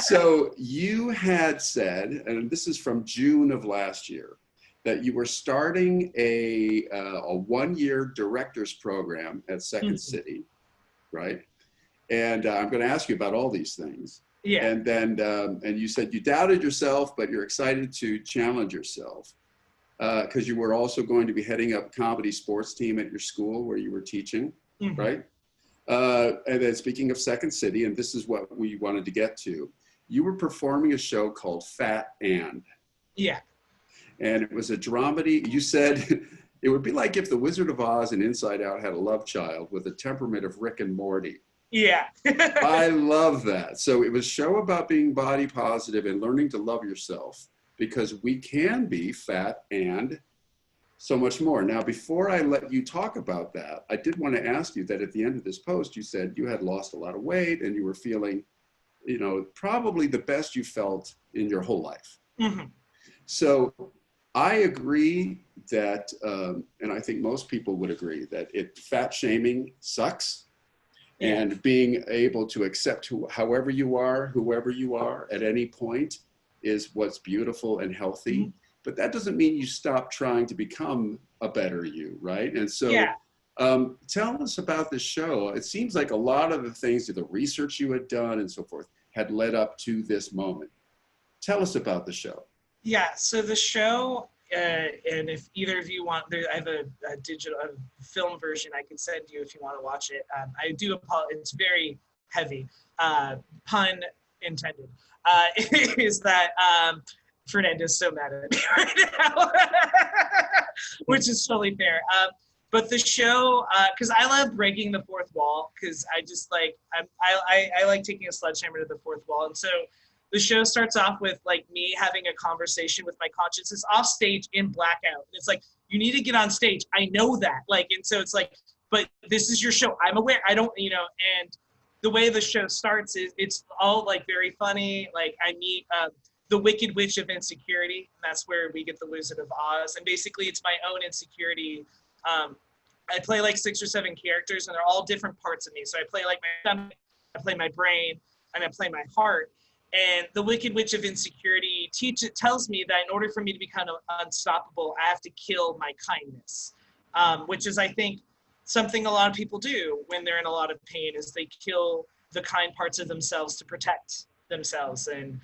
So you had said, and this is from June of last year, that you were starting a one-year director's program at Second City, right? And I'm going to ask you about all these things. Yeah. And then, and you said you doubted yourself, but you're excited to challenge yourself because you were also going to be heading up a comedy sports team at your school where you were teaching, right? And then speaking of Second City, and this is what we wanted to get to, you were performing a show called Fat and. Yeah. And it was a dramedy. You said it would be like if The Wizard of Oz and Inside Out had a love child with the temperament of Rick and Morty. Yeah. I love that. So it was a show about being body positive and learning to love yourself, because we can be fat and so much more. Now, before I let you talk about that, I did want to ask you that at the end of this post, you said you had lost a lot of weight and you were feeling, probably the best you felt in your whole life. Mm-hmm. So I agree that, and I think most people would agree, that fat shaming sucks. And being able to accept however you are, whoever you are at any point is what's beautiful and healthy. Mm-hmm. But that doesn't mean you stop trying to become a better you, right? And so tell us about this show. It seems like a lot of the things, the research you had done and so forth, had led up to this moment. Tell us about the show. Yeah, so the show, and if either of you want, I have a digital film version I can send you if you want to watch it. I do apologize, it's very heavy, pun intended, is that Fernando's so mad at me right now, which is totally fair. But the show, because I love breaking the fourth wall, because I just like, I like taking a sledgehammer to the fourth wall. And so the show starts off with like me having a conversation with my conscience. It's off stage in blackout. It's like, you need to get on stage. I know that. Like, and so it's like, but this is your show. I'm aware. I don't, and the way the show starts is it's all like very funny. Like I meet the Wicked Witch of Insecurity, and that's where we get the Wizard of Oz. And basically it's my own insecurity. I play like 6 or 7 characters, and they're all different parts of me. So I play like my stomach, I play my brain, and I play my heart. And the Wicked Witch of Insecurity tells me that in order for me to become unstoppable, I have to kill my kindness, which is, I think, something a lot of people do when they're in a lot of pain, is they kill the kind parts of themselves to protect themselves. And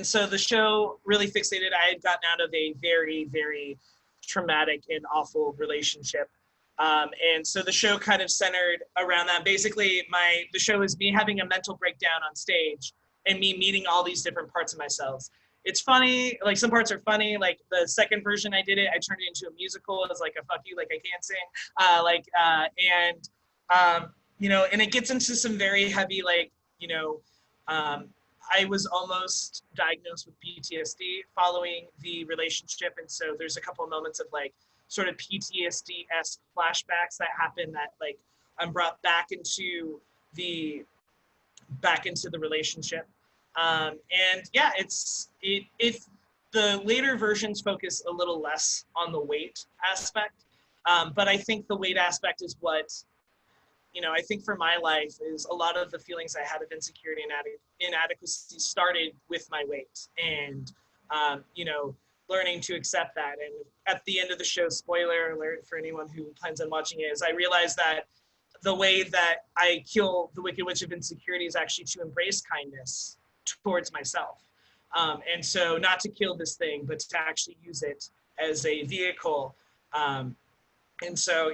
so the show really fixated. I had gotten out of a very, very traumatic and awful relationship. And so the show kind of centered around that. Basically, the show is me having a mental breakdown on stage and me meeting all these different parts of myself. It's funny, like some parts are funny. Like the second version I did it, I turned it into a musical. It's like a fuck you, like I can't sing. And it gets into some very heavy, I was almost diagnosed with PTSD following the relationship. And so there's a couple of moments of like sort of PTSD-esque flashbacks that happen that like I'm brought back into the relationship. If the later versions focus a little less on the weight aspect. But I think the weight aspect is what, I think for my life is a lot of the feelings I had of insecurity and inadequacy started with my weight and, learning to accept that. And at the end of the show, spoiler alert for anyone who plans on watching it, is I realized that the way that I kill the Wicked Witch of Insecurity is actually to embrace kindness towards myself. And so not to kill this thing, but to actually use it as a vehicle. And so,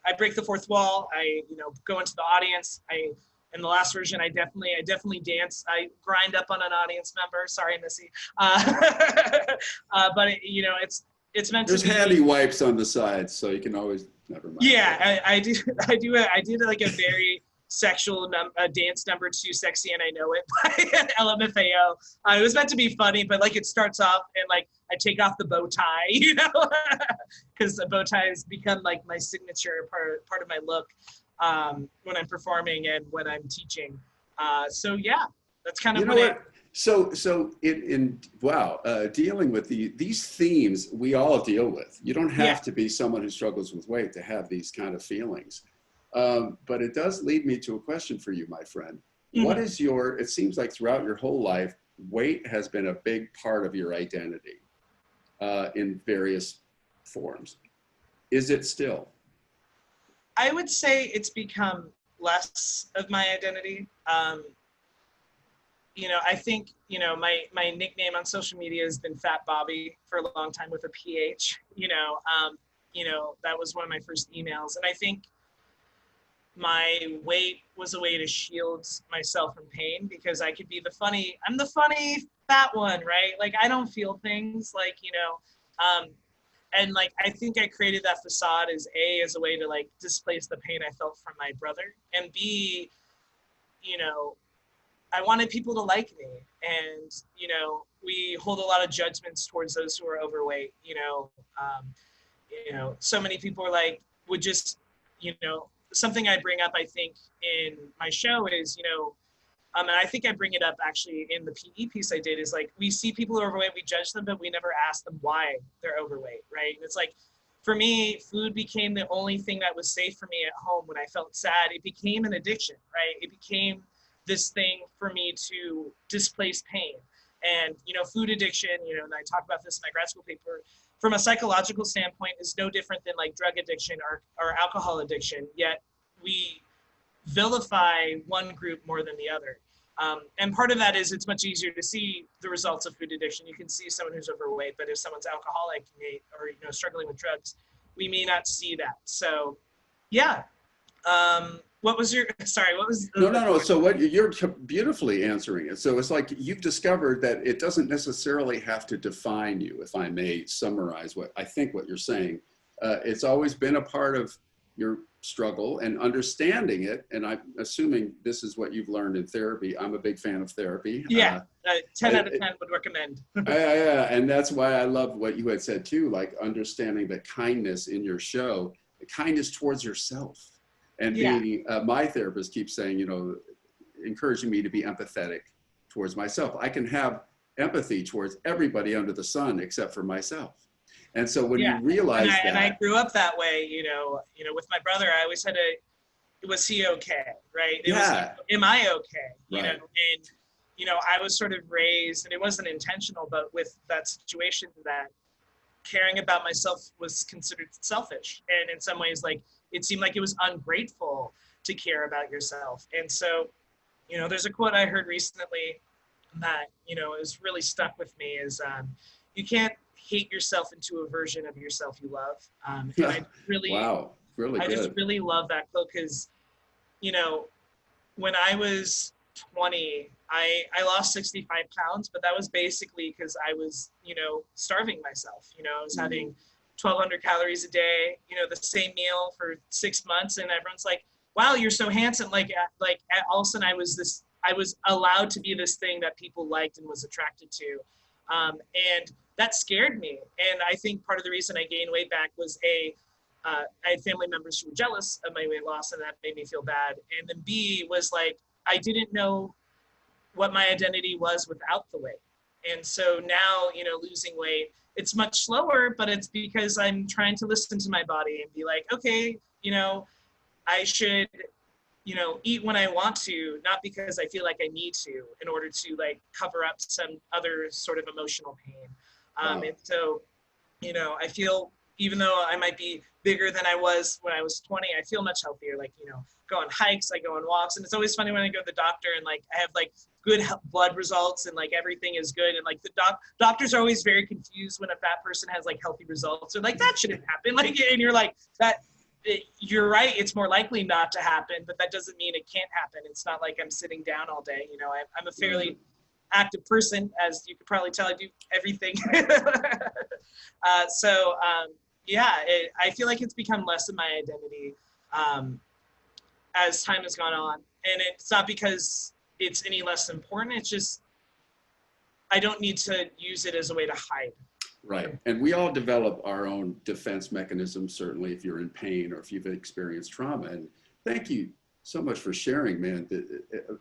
I break the fourth wall. I, go into the audience. In the last version, I definitely dance. I grind up on an audience member. Sorry, Missy. But it's meant There's to be. There's handy wipes on the sides, so you can always, never mind. Yeah, I did like a very sexual dance number 2, Sexy and I Know It by LMFAO. It was meant to be funny, but like it starts off and like I take off the bow tie, because the bow tie has become like my signature part of my look when I'm performing and when I'm teaching. So yeah, that's kind of dealing with these themes we all deal with. You don't have to be someone who struggles with weight to have these kind of feelings. But it does lead me to a question for you, my friend. Mm-hmm. What is it seems like throughout your whole life, weight has been a big part of your identity in various forms. Is it still? I would say it's become less of my identity. I think, my nickname on social media has been Fat Bobby for a long time with a PH, that was one of my first emails. And I think my weight was a way to shield myself from pain, because I could be I'm the funny fat one, right? Like I don't feel things like, and like, I think I created that facade as a way to like displace the pain I felt from my brother, and B, I wanted people to like me. And, we hold a lot of judgments towards those who are overweight, so many people are like, would just, something I bring up, I think in my show is, and I think I bring it up actually in the PE piece I did, is like, we see people who are overweight, we judge them, but we never ask them why they're overweight, right? And it's like, for me, food became the only thing that was safe for me at home when I felt sad. It became an addiction, right? It became this thing for me to displace pain. And, food addiction, and I talk about this in my grad school paper, from a psychological standpoint is no different than like drug addiction or alcohol addiction, yet we vilify one group more than the other. And part of that is it's much easier to see the results of food addiction. You can see someone who's overweight, but if someone's alcoholic or struggling with drugs, we may not see that. So, yeah. What was your, sorry, what was? No. So you're beautifully answering it. So it's like you've discovered that it doesn't necessarily have to define you, if I may summarize what you're saying. It's always been a part of your struggle and understanding it. And I'm assuming this is what you've learned in therapy. I'm a big fan of therapy. Yeah, 10 out of 10 would recommend. Yeah, and that's why I love what you had said too, like understanding the kindness in your show, the kindness towards yourself. And my therapist keeps saying, encouraging me to be empathetic towards myself. I can have empathy towards everybody under the sun except for myself. And so when you realize that, and I grew up that way, with my brother, I always had was he okay, right? It was, am I okay? You know, and I was sort of raised, and it wasn't intentional, but with that situation, that caring about myself was considered selfish. And in some ways, like, it seemed like it was ungrateful to care about yourself. And so, there's a quote I heard recently that, is really stuck with me is, you can't hate yourself into a version of yourself you love. And I really, wow, really I good. just really love that quote because, when I was 20, I lost 65 pounds, but that was basically because I was, starving myself. I was having 1,200 calories a day, the same meal for 6 months. And everyone's like, wow, you're so handsome. Like all of a sudden I was allowed to be this thing that people liked and was attracted to. And that scared me. And I think part of the reason I gained weight back was I had family members who were jealous of my weight loss, and that made me feel bad. And then B was like, I didn't know what my identity was without the weight. And so now, losing weight, it's much slower, but it's because I'm trying to listen to my body and be like, okay, I should, eat when I want to, not because I feel like I need to in order to like cover up some other sort of emotional pain. And so, I feel, even though I might be bigger than I was when I was 20, I feel much healthier. Like, go on hikes, I go on walks. And it's always funny when I go to the doctor and like, I have like good blood results and like everything is good. And like the doctors are always very confused when a fat person has like healthy results. They're like, that shouldn't happen. Like, and you're like, you're right. It's more likely not to happen, but that doesn't mean it can't happen. It's not like I'm sitting down all day. I'm a fairly active person, as you could probably tell. I do everything. I feel like it's become less of my identity as time has gone on. And it's not because it's any less important. It's just, I don't need to use it as a way to hide. Right. And we all develop our own defense mechanisms, certainly if you're in pain or if you've experienced trauma. And thank you so much for sharing, man.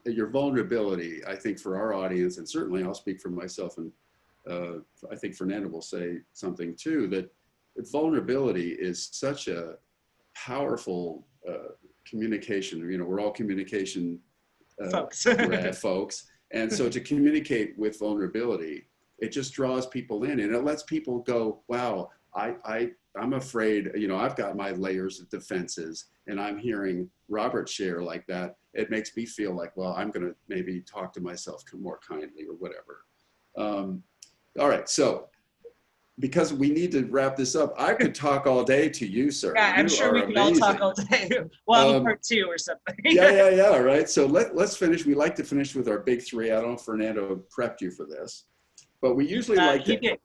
Your vulnerability, I think, for our audience, and certainly I'll speak for myself, and I think Fernando will say something too, that vulnerability is such a powerful communication. We're all communication folks. And so to communicate with vulnerability, it just draws people in, and it lets people go, wow, I'm afraid, I've got my layers of defenses, and I'm hearing Robert share like that. It makes me feel like, well, I'm going to maybe talk to myself more kindly or whatever. All right. So because we need to wrap this up, I could talk all day to you, sir. Yeah, I'm sure we can all talk all day. Well, part two or something. Yeah. Right. So let's finish. We like to finish with our big three. I don't know if Fernando prepped you for this, but we usually like to. Did.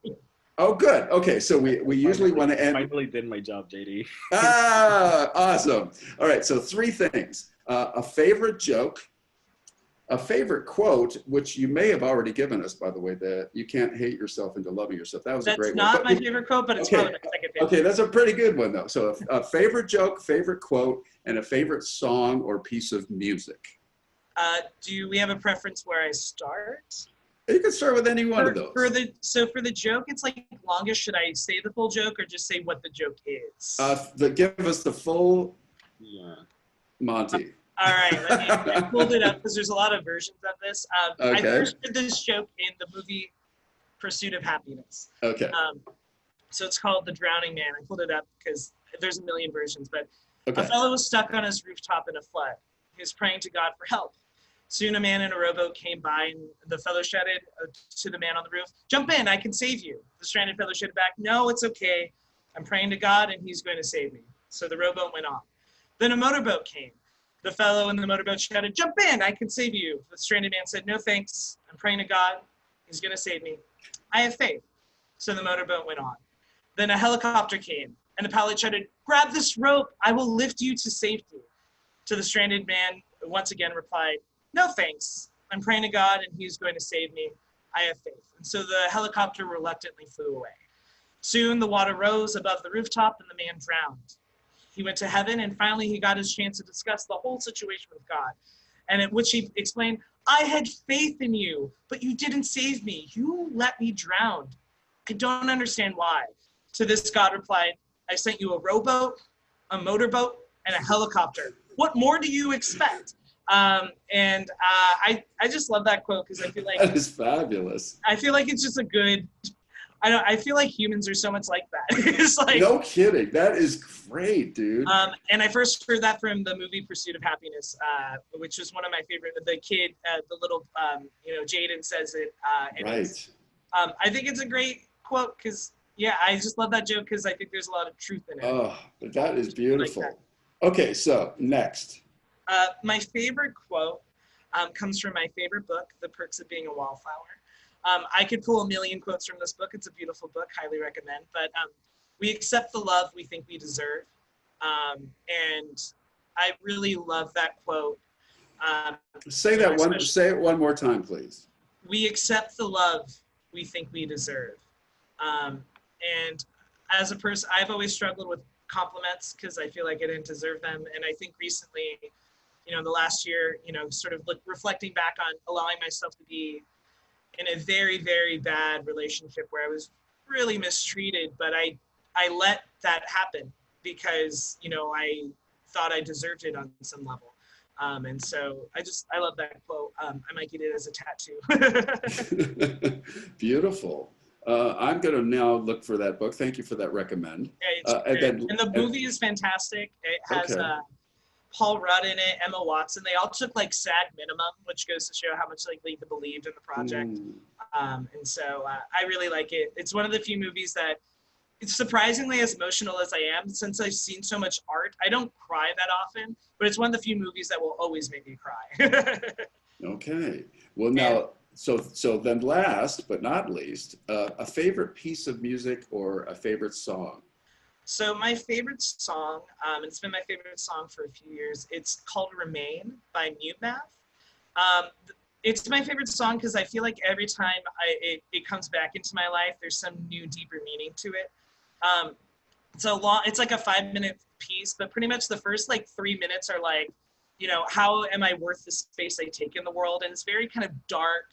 Oh, good. Okay, so we usually want to end. Finally did my job, JD. Awesome. All right, so three things. A favorite joke, a favorite quote, which you may have already given us, by the way, that you can't hate yourself into loving yourself. That was a great one. That's not my favorite quote, but it's probably my second favorite. Okay, that's a pretty good one, though. So a favorite joke, favorite quote, and a favorite song or piece of music. Do we have a preference where I start? You can start with any one of those. For the joke, it's like longest. Should I say the full joke or just say what the joke is? Give us the full Monty. All right, I pulled it up because there's a lot of versions of this. I first heard this joke in the movie Pursuit of Happiness. Okay. So it's called The Drowning Man. I pulled it up because there's a million versions, but a fellow was stuck on his rooftop in a flood. He was praying to God for help. Soon a man in a rowboat came by, and the fellow shouted to the man on the roof, "Jump in, I can save you." The stranded fellow shouted back, "No, it's okay. I'm praying to God, and he's going to save me." So the rowboat went on. Then a motorboat came. The fellow in the motorboat shouted, "Jump in, I can save you." The stranded man said, "No thanks. I'm praying to God. He's going to save me. I have faith." So the motorboat went on. Then a helicopter came, and the pilot shouted, "Grab this rope. I will lift you to safety." To the stranded man once again replied, "No thanks. I'm praying to God, and he's going to save me. I have faith." And so the helicopter reluctantly flew away. Soon the water rose above the rooftop, and the man drowned. He went to heaven, and finally he got his chance to discuss the whole situation with God, and at which he explained, "I had faith in you, but you didn't save me. You let me drown. I don't understand why." To this God replied, "I sent you a rowboat, a motorboat, and a helicopter. What more do you expect? I just love that quote because I feel like That is fabulous. I feel like it's just a good. I feel like humans are so much like that. It's like No kidding. That is great, dude. And I first heard that from the movie Pursuit of Happiness, which was one of my favorite. The kid, the little, Jaden says it. Right. I think it's a great quote because, yeah, I just love that joke because I think there's a lot of truth in it. Oh, that is beautiful. Like Okay, so next. My favorite quote comes from my favorite book, The Perks of Being a Wallflower. I could pull a million quotes from this book. It's a beautiful book, highly recommend. But we accept the love we think we deserve. And I really love that quote. Say it one more time, please. We accept the love we think we deserve. And as a person, I've always struggled with compliments because I feel like I didn't deserve them. And I think recently, the last year, sort of reflecting back on allowing myself to be in a very, very bad relationship where I was really mistreated, but I let that happen because, I thought I deserved it on some level. And so I love that quote. I might get it as a tattoo. Beautiful. I'm going to now look for that book. Thank you for that recommend. Yeah, and the movie is fantastic. It has Paul Rudd in it, Emma Watson. They all took like SAG minimum, which goes to show how much like they believed in the project. And so I really like it. It's one of the few movies that it's surprisingly as emotional as I am. Since I've seen so much art, I don't cry that often, but it's one of the few movies that will always make me cry. Okay. Well, now, so then last but not least, a favorite piece of music or a favorite song? So my favorite song, and it's been my favorite song for a few years, it's called Remain by Mute Math. It's my favorite song because I feel like every time it comes back into my life, there's some new, deeper meaning to it. It's like a 5-minute piece, but pretty much the first like 3 minutes are like, how am I worth the space I take in the world? And it's very kind of dark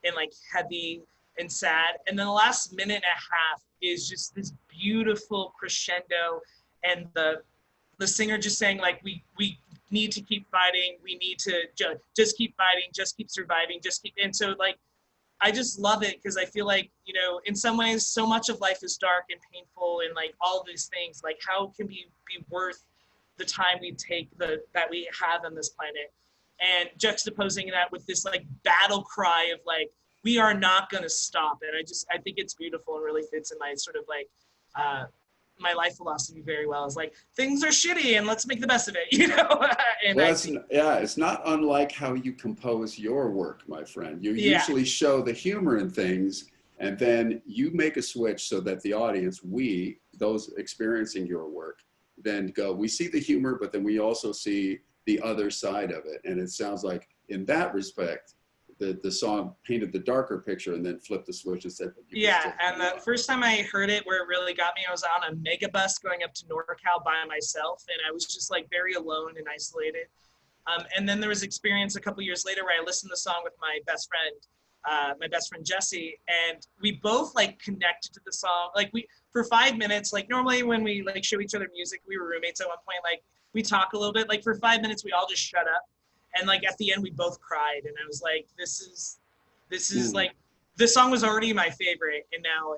and like heavy and sad. And then the last minute and a half is just this beautiful crescendo, and the singer just saying like, we need to keep fighting. We need to just keep fighting, just keep surviving, and so like, I just love it because I feel like, in some ways, so much of life is dark and painful and like all these things, like how can we be worth the time we take that we have on this planet, and juxtaposing that with this like battle cry of like, we are not going to stop. And I think it's beautiful and really fits in my sort of like, my life philosophy very well. Is like, things are shitty and let's make the best of it, And well, it's not unlike how you compose your work, my friend. You usually show the humor in things, and then you make a switch so that the audience, those experiencing your work, then go, we see the humor, but then we also see the other side of it. And it sounds like in that respect, the song painted the darker picture and then flipped the switch and said, and the first time I heard it, where it really got me, I was on a mega bus going up to NorCal by myself, and I was just like very alone and isolated. And then there was experience a couple years later where I listened to the song with my best friend Jesse, and we both like connected to the song. Like for 5 minutes, like normally when we like show each other music, we were roommates at one point, like we talk a little bit, like for 5 minutes, we all just shut up. And like at the end, we both cried, and I was like, "This is like, this song was already my favorite, and now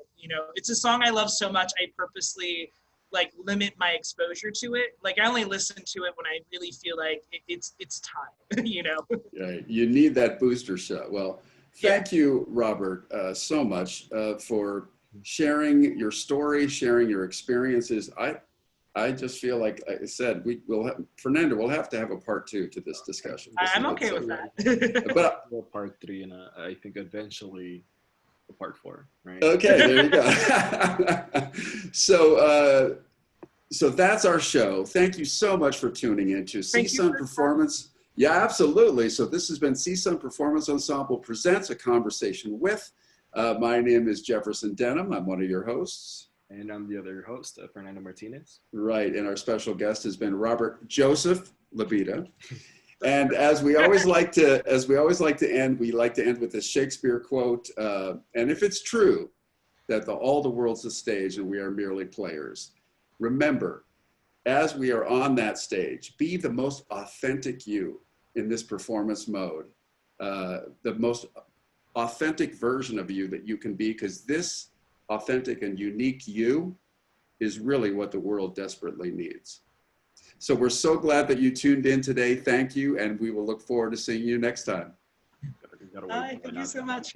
it's a song I love so much. I purposely like limit my exposure to it. Like I only listen to it when I really feel like it's time, Yeah, you need that booster shot. Well, thank you, Robert, so much for sharing your story, sharing your experiences. I just feel like I said, Fernando, we'll have to have a part 2 to this discussion. I'm okay with that. But part 3, and I think eventually a part 4, right? Okay, there you go. So that's our show. Thank you so much for tuning in to CSUN Performance. Yeah, absolutely. So this has been CSUN Performance Ensemble presents A Conversation With. My name is Jefferson Denim. I'm one of your hosts. And I'm the other host, Fernando Martinez. Right, and our special guest has been Robert Joseph Lebeda. And as we always like to end, we like to end with this Shakespeare quote. And if it's true that all the world's a stage and we are merely players, remember, as we are on that stage, be the most authentic you. in this performance mode, the most authentic version of you that you can be, because this authentic and unique you is really what the world desperately needs. So we're so glad that you tuned in today. Thank you, and we will look forward to seeing you next time. Hi, thank you so much.